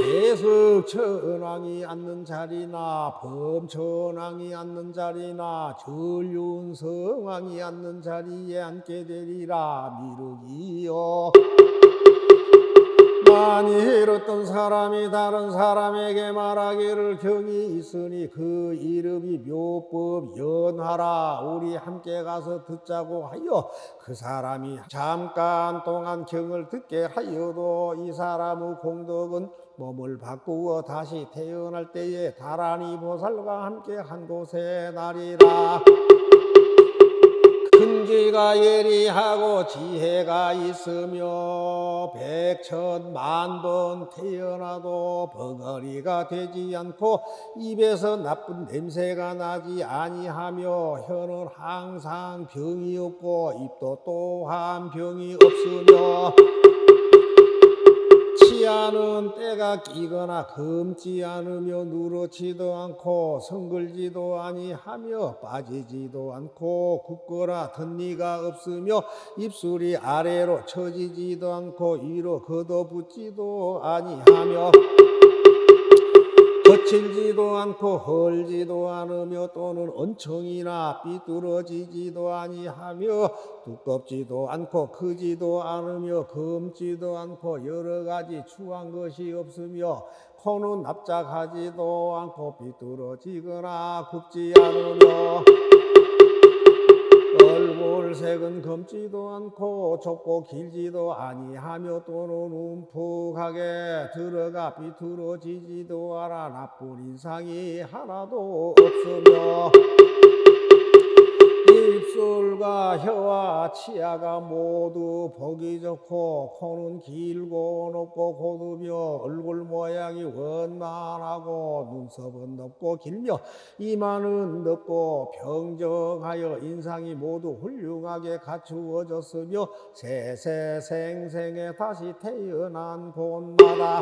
재석천왕이 앉는 자리나 범천왕이 앉는 자리나 전륜성왕이 앉는 자리에 앉게 되리라. 미륵이여, 만일 어떤 사람이 다른 사람에게 말하기를 경이 있으니 그 이름이 묘법 연하라. 우리 함께 가서 듣자고 하여 그 사람이 잠깐 동안 경을 듣게 하여도 이 사람의 공덕은 몸을 바꾸어 다시 태어날 때에 다라니 보살과 함께 한 곳에 나리라. 근기가 예리하고 지혜가 있으며 100,000,000번 태어나도 벙어리가 되지 않고 입에서 나쁜 냄새가 나지 아니하며 혀는 항상 병이 없고 입도 또한 병이 없으며 치아는 때가 끼거나 검지 않으며 누렇지도 않고 성글지도 아니하며 빠지지도 않고 굽거나 덧니가 없으며 입술이 아래로 처지지도 않고 위로 걷어붙지도 아니하며 길지도 않고 헐지도 않으며 또는 언청이나 삐뚤어지지도 아니하며 두껍지도 않고 크지도 않으며 검지도 않고 여러 가지 추한 것이 없으며 코는 납작하지도 않고 삐뚤어지거나 굽지 않으며 얼굴색은 검지도 않고 좁고 길지도 아니하며 또는 움푹하게 들어가 비뚤어지지도 않아 나쁜 인상이 하나도 없으며 입술과 혀와 치아가 모두 보기 좋고 코는 길고 높고 고두며 얼굴 모양이 원만하고 눈썹은 높고 길며 이마는 넓고 평정하여 인상이 모두 훌륭하게 갖추어졌으며 세세생생에 다시 태어난 곳마다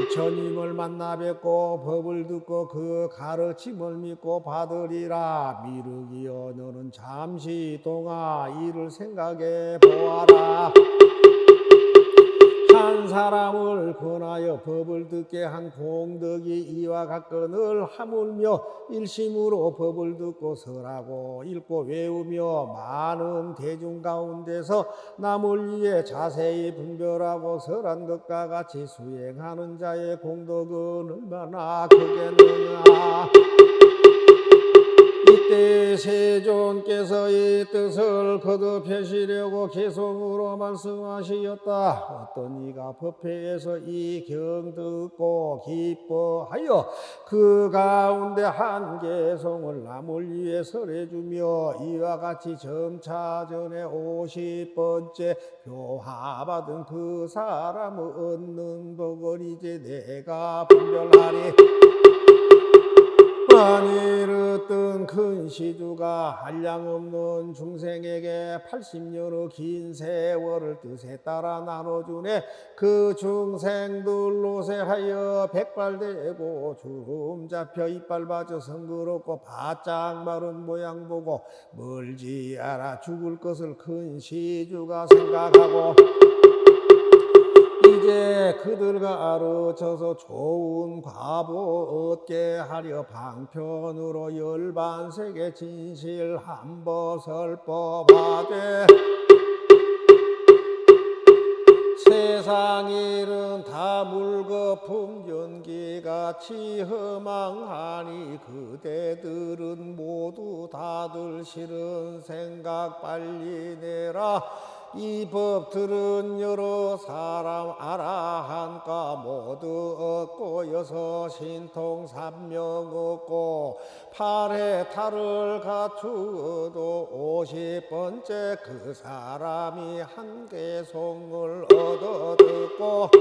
부처님을 만나 뵙고 법을 듣고 그 가르침을 믿고 받으리라. 미륵이여 너는 잠시 동안 이를 생각해 보아라. 한 사람을 권하여 법을 듣게 한 공덕이 이와 같거늘 하물며 일심으로 법을 듣고 설하고 읽고 외우며 많은 대중 가운데서 남을 위해 자세히 분별하고 설한 것과 같이 수행하는 자의 공덕은 얼마나 크겠느냐. 이때 세존께서 이 뜻을 거듭하시려고 개성으로 말씀하시었다. 어떤 이가 법회에서 이 경 듣고 기뻐하여 그 가운데 한 개성을 남을 위해 설해주며 이와 같이 점차 전에 50번째 교화받은 그 사람을 얻는 복을 이제 내가 분별하리. 만일 어떤 큰 시주가 한량없는 중생에게 80년의 긴 세월을 뜻에 따라 나눠주네. 그 중생들로세 하여 백발되고 주름 잡혀 이빨 빠져 성그럽고 바짝 마른 모양 보고 멀지 않아 죽을 것을 큰 시주가 생각하고 이제 그들과 아르쳐서 좋은 과보 얻게 하려 방편으로 열반세계 진실 한버설법하되 세상 일은 다 물거품 연기같이 허망하니 그대들은 모두 다들 싫은 생각 빨리 내라. 이 법들은 여러 사람 아라한가 모두 얻고 여섯 신통 삼명 얻고 팔에 탈을 갖추어도 50번째 그 사람이 한 개송을 얻어 듣고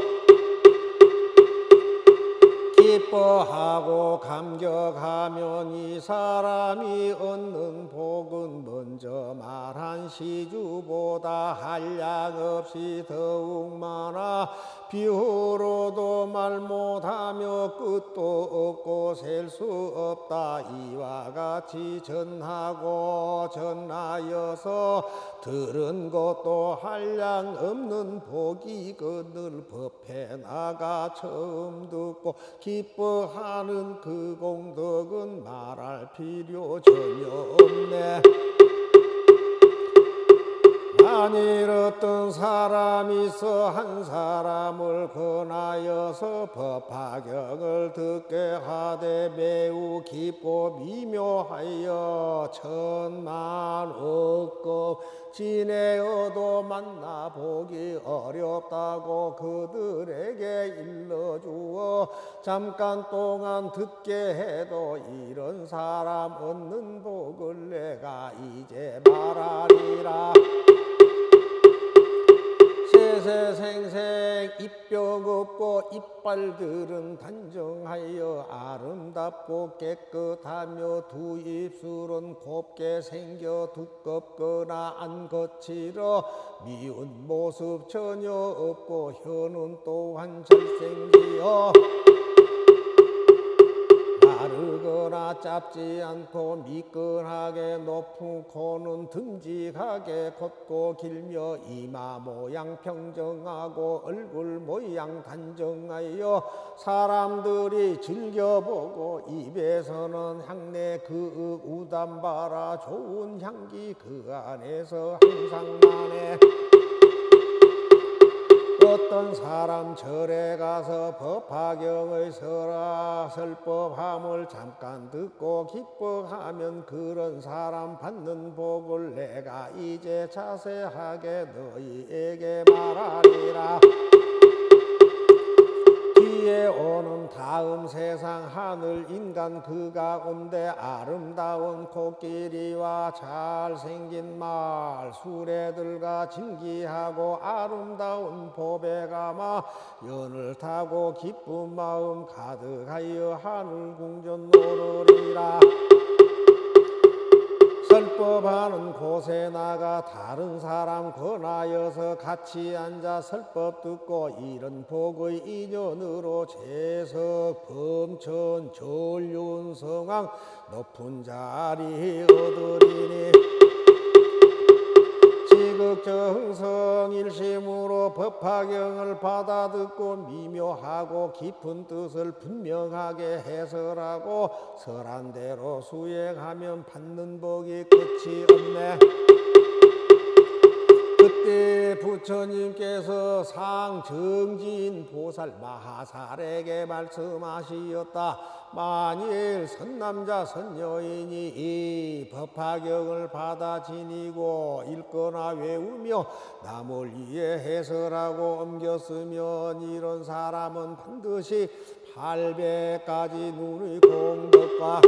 기뻐하고 감격하면 이 사람이 얻는 복은 먼저 말한 시주보다 한량없이 더욱 많아 비유로도 말 못하며 끝도 없고 셀 수 없다. 이와 같이 전하고 전하여서 들은 것도 한량 없는 복이거늘 법해 나가 처음 듣고 기뻐하는 그 공덕은 말할 필요 전혀 없네. 만일 어떤 사람이 있어 한 사람을 권하여서 법화경을 듣게 하되 매우 기뻐 미묘하여 천만 억급 지내어도 만나보기 어렵다고 그들에게 일러주어 잠깐 동안 듣게 해도 이런 사람 얻는 복을 내가 이제 말하리라. 세세생생 입병 없고 이빨들은 단정하여 아름답고 깨끗하며 두 입술은 곱게 생겨 두껍거나 안 거칠어 미운 모습 전혀 없고 혀는 또한 잘생기어 마르거나 짧지 않고 미끈하게 높은 코는 듬직하게 걷고 길며 이마 모양 평정하고 얼굴 모양 단정하여 사람들이 즐겨보고 입에서는 향내 그 우담 바라 좋은 향기 그 안에서 항상 나네. 어떤 사람 절에 가서 법화경의 설법함을 잠깐 듣고 기뻐하면 그런 사람 받는 복을 내가 이제 자세하게 너희에게 말하리라. 뒤에 오는 다음 세상 하늘 인간 그 가운데 아름다운 코끼리와 잘생긴 말 수레들과 진기하고 아름다운 보배가마 연을 타고 기쁜 마음 가득하여 하늘 궁전 오르리라. 설법하는 곳에 나가 다른 사람 권하여서 같이 앉아 설법 듣고 이런 복의 인연으로 재석 범천 전륜 성왕 높은 자리 얻으리니 지극정성 일심으로 법화경을 받아 듣고 미묘하고 깊은 뜻을 분명하게 해설하고 설한 대로 수행하면 받는 복이 끝이 없네. 그때 부처님께서 상정진 보살 마하살에게 말씀하시었다. 만일 선남자 선여인이 이 법화경을 받아 지니고 읽거나 외우며 남을 위해 해설하고 옮겼으면 이런 사람은 반드시 800가지 눈의 공덕과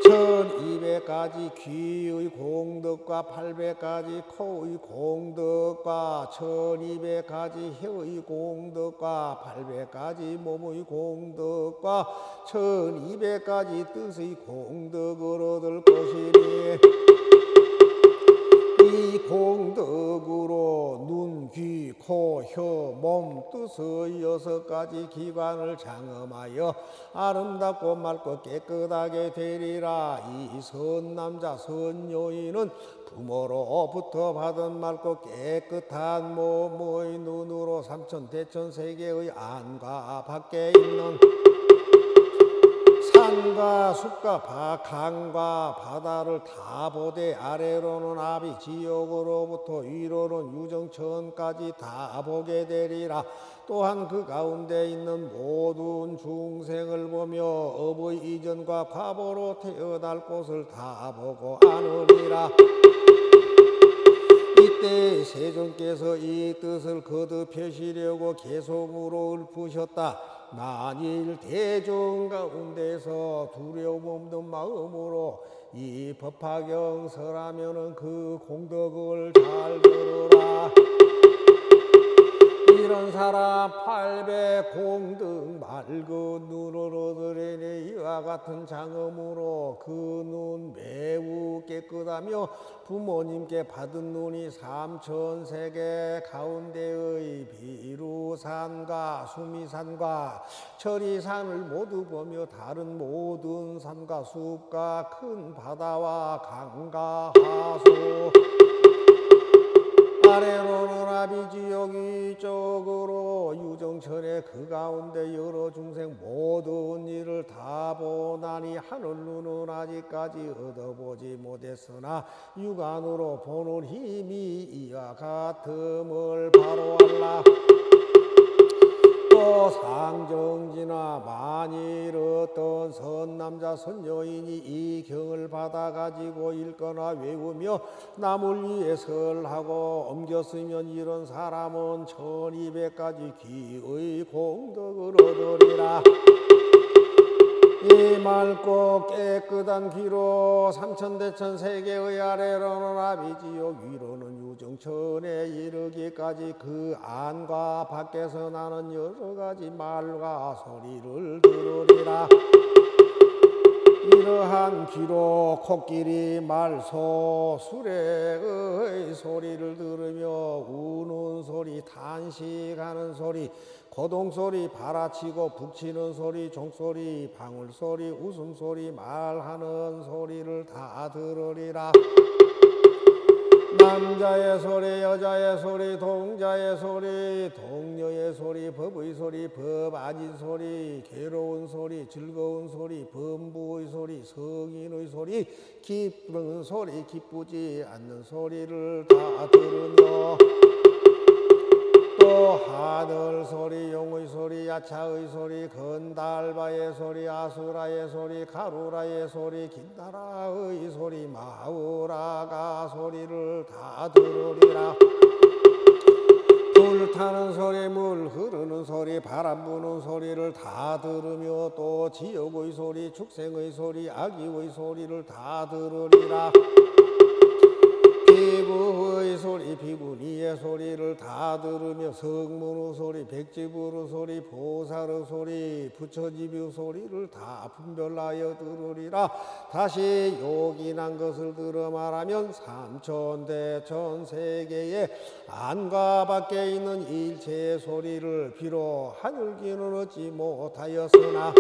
1200가지 귀의 공덕과 800가지 코의 공덕과 1200가지 혀의 공덕과 800가지 몸의 공덕과 1200가지 뜻의 공덕을 얻을 것이니 이 공덕으로 눈, 귀, 코, 혀, 몸, 뜻의 6가지 기관을 장엄하여 아름답고 맑고 깨끗하게 되리라. 이 선남자 선여인은 부모로부터 받은 맑고 깨끗한 몸의 눈으로 삼천대천세계의 안과 밖에 있는 산과 숲과 강과 바다를 다 보되 아래로는 아비 지옥으로부터 위로는 유정천까지 다 보게 되리라. 또한 그 가운데 있는 모든 중생을 보며 업의 이전과 과보로 태어날 곳을 다 보고 아느니라. 이때 세존께서 이 뜻을 거듭하시려고 계속으로 읊으셨다. 만일 대중 가운데서 두려움 없는 마음으로 이 법화경 설하면은 그 공덕을 잘 들으라. 이런 사람 800 공덕 맑은 눈을 얻으리니 이와 같은 장엄으로 그 눈 매우 깨끗하며 부모님께 받은 눈이 삼천세계 가운데의 비루산과 수미산과 철이산을 모두 보며 다른 모든 산과 숲과 큰 바다와 강과 하수 아래로는 아비지옥 위쪽으로 유정천의 그 가운데 여러 중생 모든 일을 다 보나니 하늘 눈은 아직까지 얻어보지 못했으나 육안으로 보는 힘이 이와 같음을 바로 알라. 또 상정지나 만일 어떤 선남자 선여인이 이 경을 받아가지고 읽거나 외우며 남을 위해 설하고 옮겼으면 이런 사람은 1200가지 귀의 공덕을 얻으리라. 이 맑고 깨끗한 귀로 삼천대천 세계의 아래로는 아비지옥 위로는 유정천에 이르기까지 그 안과 밖에서 나는 여러가지 말과 소리를 들으리라. 이러한 귀로 코끼리 말소 수레의 소리를 들으며 우는 소리, 탄식하는 소리, 고동소리, 바라치고 북치는 소리, 종소리, 방울소리, 웃음소리, 말하는 소리를 다 들으리라. 남자의 소리, 여자의 소리, 동자의 소리, 동녀의 소리, 법의 소리, 법 아닌 소리, 괴로운 소리, 즐거운 소리, 범부의 소리, 성인의 소리, 기쁘는 소리, 기쁘지 않는 소리를 다 들으며 또 하늘 소리, 용의 소리, 야차의 소리, 건달바의 소리, 아수라의 소리, 가루라의 소리, 긴다라의 소리, 마우라가 소리를 다 들으리라. 불 타는 소리, 물 흐르는 소리, 바람 부는 소리를 다 들으며 또 지옥의 소리, 축생의 소리, 악귀의 소리를 다 들으리라. 비구의 소리, 비구니의 소리를 다 들으며 성문의 소리, 백지부의 소리, 보살의 소리, 부처집의 소리를 다 분별하여 들으리라. 다시 요긴한 것을 들어 말하면 삼천대천 세계의 안과 밖에 있는 일체의 소리를 비록 하늘기는 얻지 못하였으나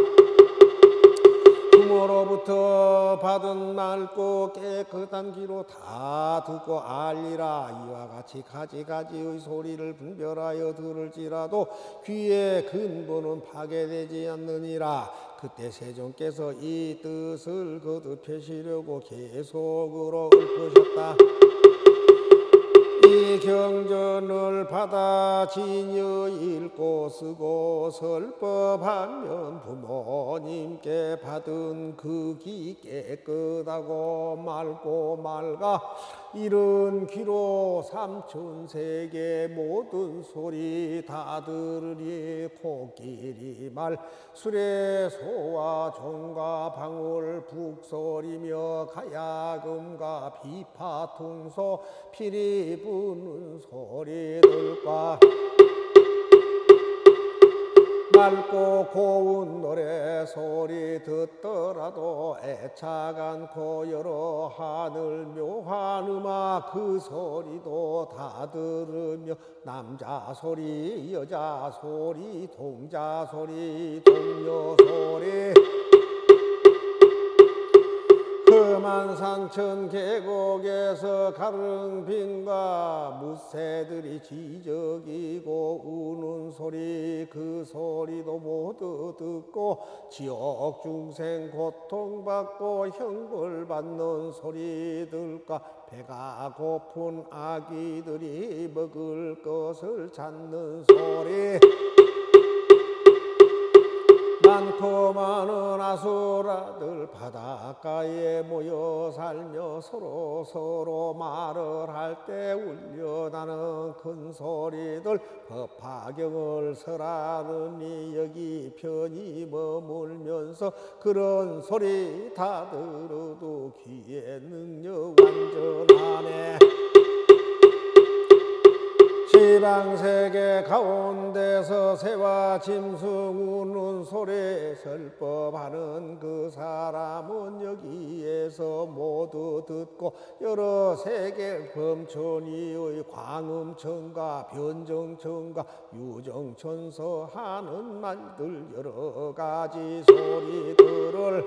부모로부터 받은 맑고 깨끗한 귀로 다 듣고 알리라. 이와 같이 가지가지의 소리를 분별하여 들을지라도 귀의 근본은 파괴되지 않느니라. 그때 세존께서 이 뜻을 거듭하시려고 계속으로 읊으셨다. 이 경전을 받아 진여 읽고 쓰고 설법하면 부모님께 받은 그 귀 깨끗하고 맑고 맑아 이른 귀로 삼천세계 모든 소리 다 들으리. 코끼리 말, 수레, 소와 종과 방울, 북소리며 가야금과 비파, 퉁소, 피리 부는 소리들과 맑고 고운 노래 소리 듣더라도 애착 않고 여러 하늘 묘한 음악 그 소리도 다 들으며 남자 소리, 여자 소리, 동자 소리, 동료 소리, 험한 산천 계곡에서 가릉빈과 무새들이 지저귀고 우는 소리 그 소리도 모두 듣고 지옥 중생 고통받고 형벌받는 소리들과 배가 고픈 아기들이 먹을 것을 찾는 소리, 많고 많은 아수라들 바닷가에 모여 살며 서로 말을 할 때 울려나는 큰 소리들, 법화경을 설하느니 여기 편히 머물면서 그런 소리 다 들어도 귀의 능력 완전하네. 시방세계 가운데서 새와 짐승 우는 소리 설법하는 그 사람은 여기에서 모두 듣고 여러 세계 범천이의 광음천과 변정천과 유정천서 하는 말들 여러 가지 소리들을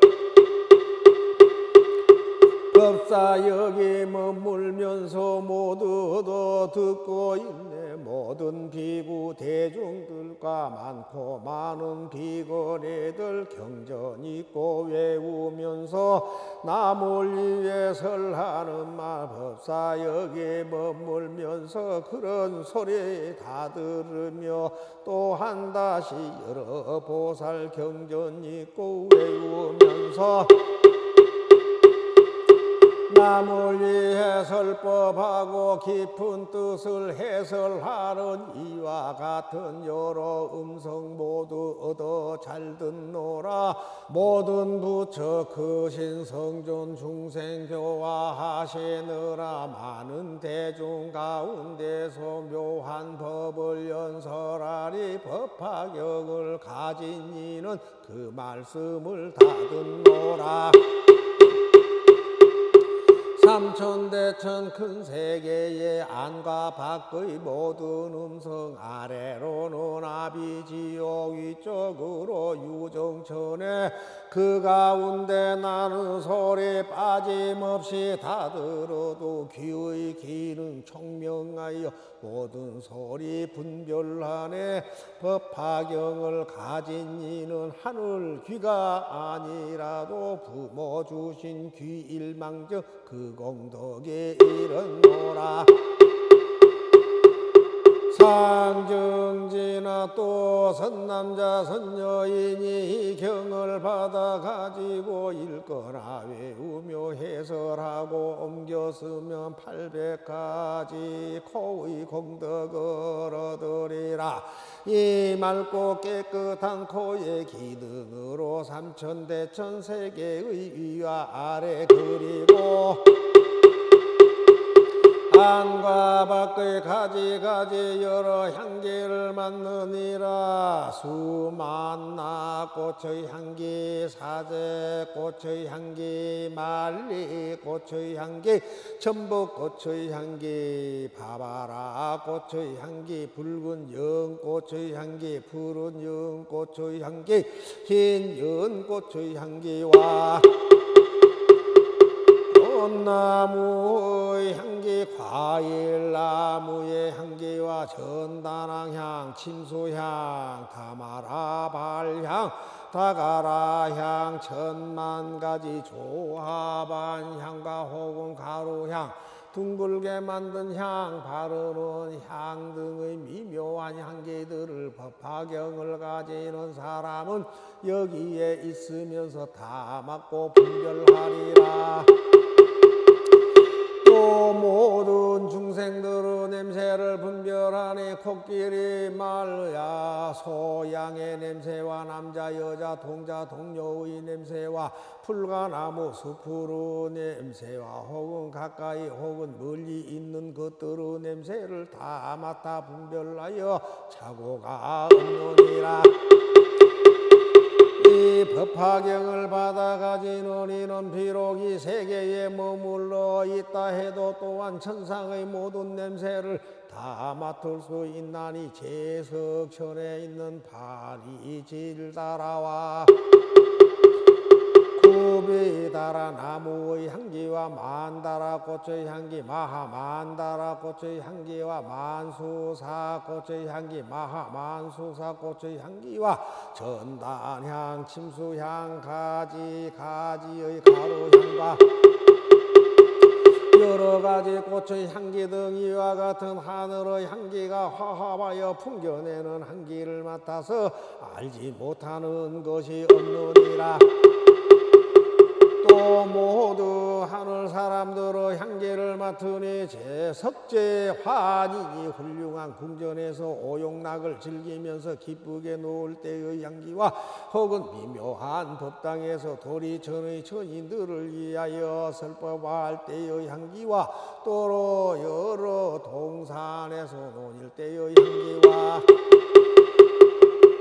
법사 여기 머물면서 모두도 듣고 있네. 모든 비구 대중들과 많고 많은 비거리들 경전 있고 외우면서 남을 위해 설하는 말 법사 여기 머물면서 그런 소리 다 들으며 또한 다시 여러 보살 경전 있고 외우면서 남을 위해 설법하고 깊은 뜻을 해설하는 이와 같은 여러 음성 모두 얻어 잘 듣노라. 모든 부처 크신 성존 중생 교화하시느라. 많은 대중 가운데서 묘한 법을 연설하니 법화경을 가진 이는 그 말씀을 다 듣노라. 삼천대천 큰 세계의 안과 밖의 모든 음성, 아래로는 아비지옥, 위쪽으로 유정천에 그 가운데 나는 소리 빠짐없이 다 들어도 귀의 기능 총명하여 모든 소리 분별하네. 법화경을 가진 이는 하늘 귀가 아니라도 부모 주신 귀 일망정 그 공덕에 이르노라. 상정지나 또 선남자 선여인이 경을 받아 가지고 읽거나 외우며 해설하고 옮겨 쓰면 800가지 코의 공덕을 얻으리라. 이 맑고 깨끗한 코의 기능으로 삼천대천 세계의 위와 아래 그리고 안과 밖의 가지가지 여러 향기를 맡느니라. 수만나 꽃의 향기, 사제 꽃의 향기, 말리 꽃의 향기, 전복 꽃의 향기, 바바라 꽃의 향기, 붉은 연꽃의 향기, 푸른 연꽃의 향기, 흰 연꽃의 향기와 꽃나무의 향기, 과일나무의 향기와 전단향, 침수향, 다마라 발향, 다가라향, 천만가지 조합한 향과 혹은 가루향, 둥글게 만든 향, 바르는 향 등의 미묘한 향기들을 법화경을 가지는 사람은 여기에 있으면서 다 맡고 분별하리라. 또 모든 중생들의 냄새를 분별하니 코끼리 말야 소양의 냄새와 남자 여자 동자 동료의 냄새와 풀과 나무 숲푸른 냄새와 혹은 가까이 혹은 멀리 있는 것들의 냄새를 다 맡아 분별하여 착오가 없느니라. 이 법화경을 받아 가지는 이는 비록 이 세계에 머물러 있다 해도 또한 천상의 모든 냄새를 다 맡을 수 있나니 제석천에 있는 파리질다라와 구비다라 나무의 향기와 만다라 꽃의 향기, 마하만다라 꽃의 향기와 만수사 꽃의 향기, 마하만수사 꽃의 향기와 전단향, 침수향, 가지의 가루향과 여러 가지 꽃의 향기 등 이와 같은 하늘의 향기가 화합하여 풍겨내는 향기를 맡아서 알지 못하는 것이 없느니라. 또 모두 하늘 사람들의 향기를 맡으니 제석제 환인이 훌륭한 궁전에서 오용락을 즐기면서 기쁘게 놀 때의 향기와 혹은 미묘한 법당에서 도리천의 천인들을 위하여 설법할 때의 향기와 또로 여러 동산에서 논일 때의 향기와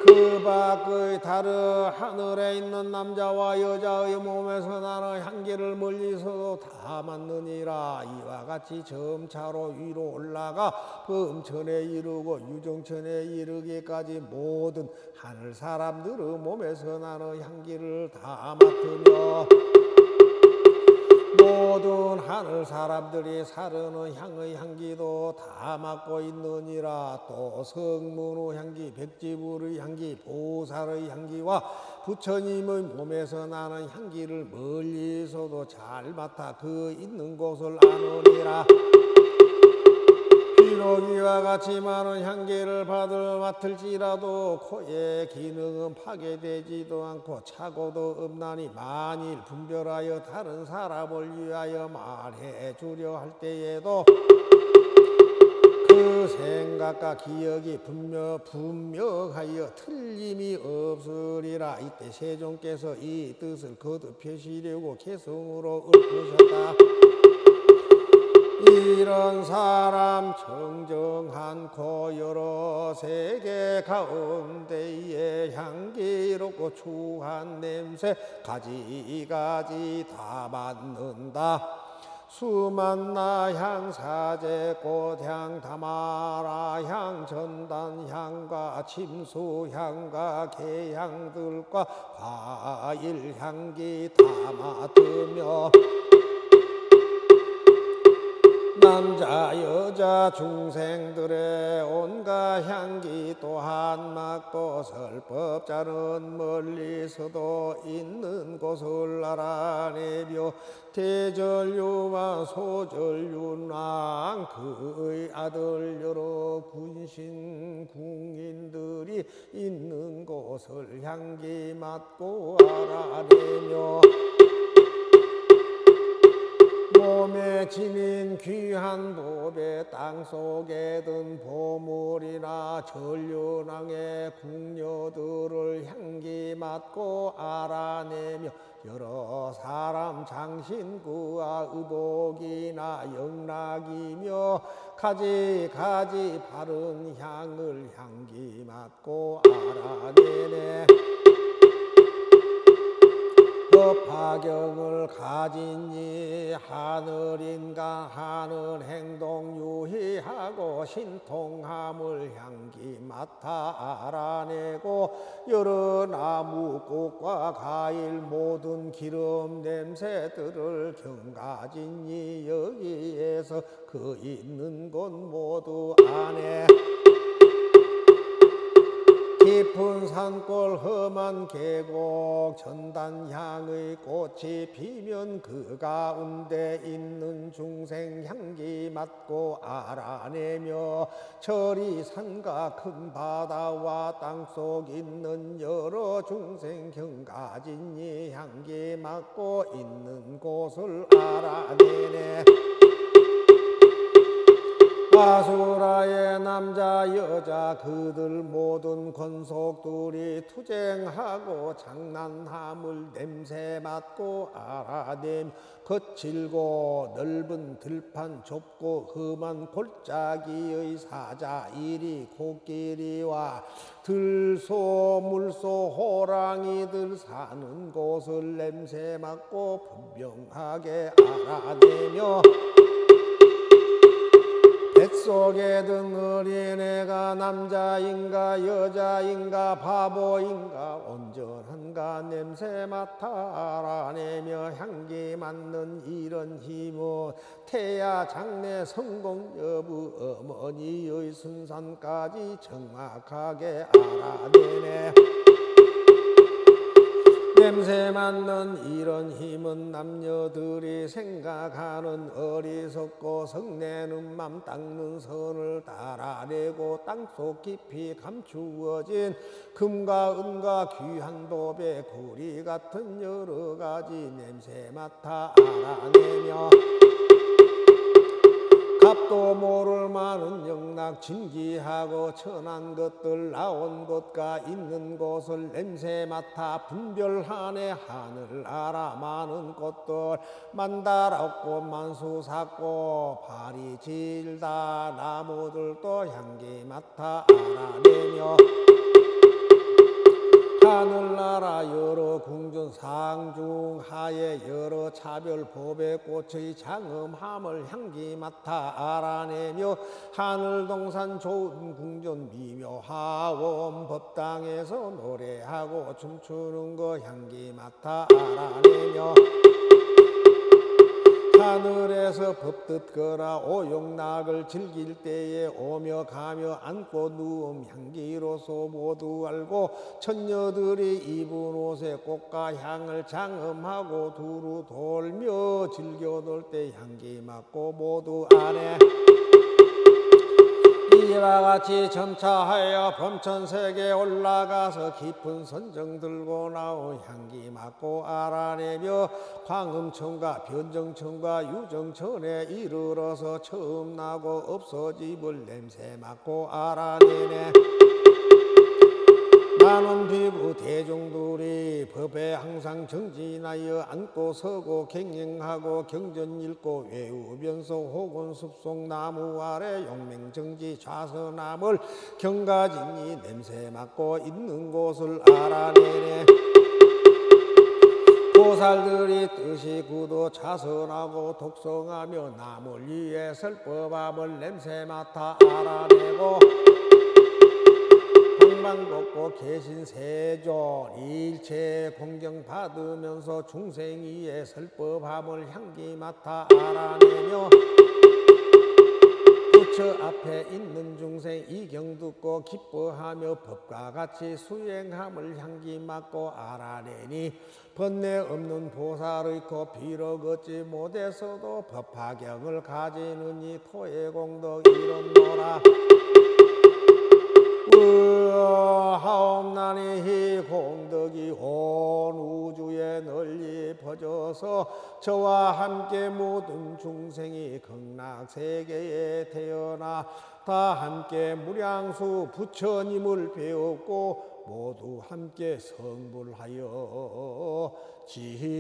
그 밖의 다른 하늘에 있는 남자와 여자의 몸에서 나는 향기를 멀리서도 다 맡느니라. 이와 같이 점차로 위로 올라가 범천에 이르고 유정천에 이르기까지 모든 하늘 사람들의 몸에서 나는 향기를 다 맡으며 모든 하늘 사람들이 사르는 향의 향기도 다 맡고 있느니라. 또 성문의 향기, 백지불의 향기, 보살의 향기와 부처님의 몸에서 나는 향기를 멀리서도 잘 맡아 그 있는 곳을 아느니라. 비록 이와 같이 많은 향기를 맡을지라도 코의 기능은 파괴되지도 않고 차고도 없나니 만일 분별하여 다른 사람을 위하여 말해주려 할 때에도 그 생각과 기억이 분명하여 틀림이 없으리라. 이때 세종께서 이 뜻을 거듭 펴시려고 개성으로 읊으셨다. 이런 사람 정정한코 여러 세계 가운데에 향기롭고 추한 냄새 가지가지 다 맡는다. 수만나향, 사제꽃향, 다마라향, 전단향과 침수향과 개향들과 과일향기 다 맡으며 남자 여자 중생들의 온갖 향기 또한 맡고 설법자는 멀리서도 있는 곳을 알아내며 대전류와 소전류랑 그의 아들 여러 군신 궁인들이 있는 곳을 향기 맡고 알아내며 몸에 지닌 귀한 법에 땅속에 든 보물이나 전륜왕의 궁녀들을 향기 맡고 알아내며 여러 사람 장신구와 의복이나 영락이며 가지 바른 향을 향기 맡고 알아내네. 법화경을 가진 이 하늘인간 하늘 행동 유희하고 신통함을 향기 맡아 알아내고 여러 나무 꽃과 과일 모든 기름 냄새들을 경가진 이 여기에서 그 있는 곳 모두 아네. 깊은 산골 험한 계곡 전단향의 꽃이 피면 그 가운데 있는 중생 향기 맡고 알아내며 저리 산과 큰 바다와 땅속 있는 여러 중생 경가진 이 향기 맡고 있는 곳을 알아내네. 아수라의 남자 여자 그들 모든 권속들이 투쟁하고 장난함을 냄새 맡고 알아내며 거칠고 넓은 들판 좁고 험한 골짜기의 사자 이리 코끼리와 들소 물소 호랑이들 사는 곳을 냄새 맡고 분명하게 알아내며 뱃속에 든 어린애가 남자인가 여자인가 바보인가 온전한가 냄새 맡아 알아내며 향기 맡는 이런 힘은 태아 장래 성공 여부 어머니의 순산까지 정확하게 알아내네. 냄새 맡는 이런 힘은 남녀들이 생각하는 어리석고 성내는 맘 닦는 선을 따라내고 땅속 깊이 감추어진 금과 은과 귀한 법의 구리 같은 여러 가지 냄새 맡아 알아내며 값도 모를 많은 영락 진기하고 천한 것들 나온 곳과 있는 곳을 냄새 맡아 분별하네. 하늘 알아 많은 꽃들 만다랗고 만수삭고 발이 질다 나무들도 향기 맡아 알아내며 하늘나라 여러 궁전 상중하에 여러 차별 법의 꽃의 장엄함을 향기 맡아 알아내며 하늘동산 좋은 궁전 미묘하원 법당에서 노래하고 춤추는 거 향기 맡아 알아내며 하늘에서 법 듣거나 오용락을 즐길 때에 오며 가며 앉고 누움 향기로서 모두 알고 천녀들이 입은 옷에 꽃과 향을 장엄하고 두루 돌며 즐겨 놀 때 향기 맡고 모두 아네. 이와 같이 점차하여 범천색에 올라가서 깊은 선정 들고 나온 향기 맡고 알아내며 광음천과 변정천과 유정천에 이르러서 처음 나고 없어짐을 냄새 맡고 알아내네. 많은 비구 대종들이 법에 항상 정진하여 앉고 서고 갱행하고 경전 읽고 외우면서 혹은 숲속 나무 아래 용맹정지 좌선함을 경가진이 냄새 맡고 있는 곳을 알아내네. 보살들이 뜻이 굳어 자선하고 독성하며 남을 위해 설법함을 냄새 맡아 알아내고 방방곡곡 계신 세존 일체 공경받으면서 중생이의 설법함을 향기 맡아 알아내며 부처 앞에 있는 중생 이경 듣고 기뻐하며 법과 같이 수행함을 향기 맡고 알아내니 번뇌 없는 보살의 코 비록 얻지 못해서도 법화경을 가지는 이 토의 공덕 이름노라. 하옵나니 공덕이 온 우주에 널리 퍼져서 저와 함께 모든 중생이 극락세계에 태어나 다 함께 무량수 부처님을 배웠고 모두 함께 성불하여 지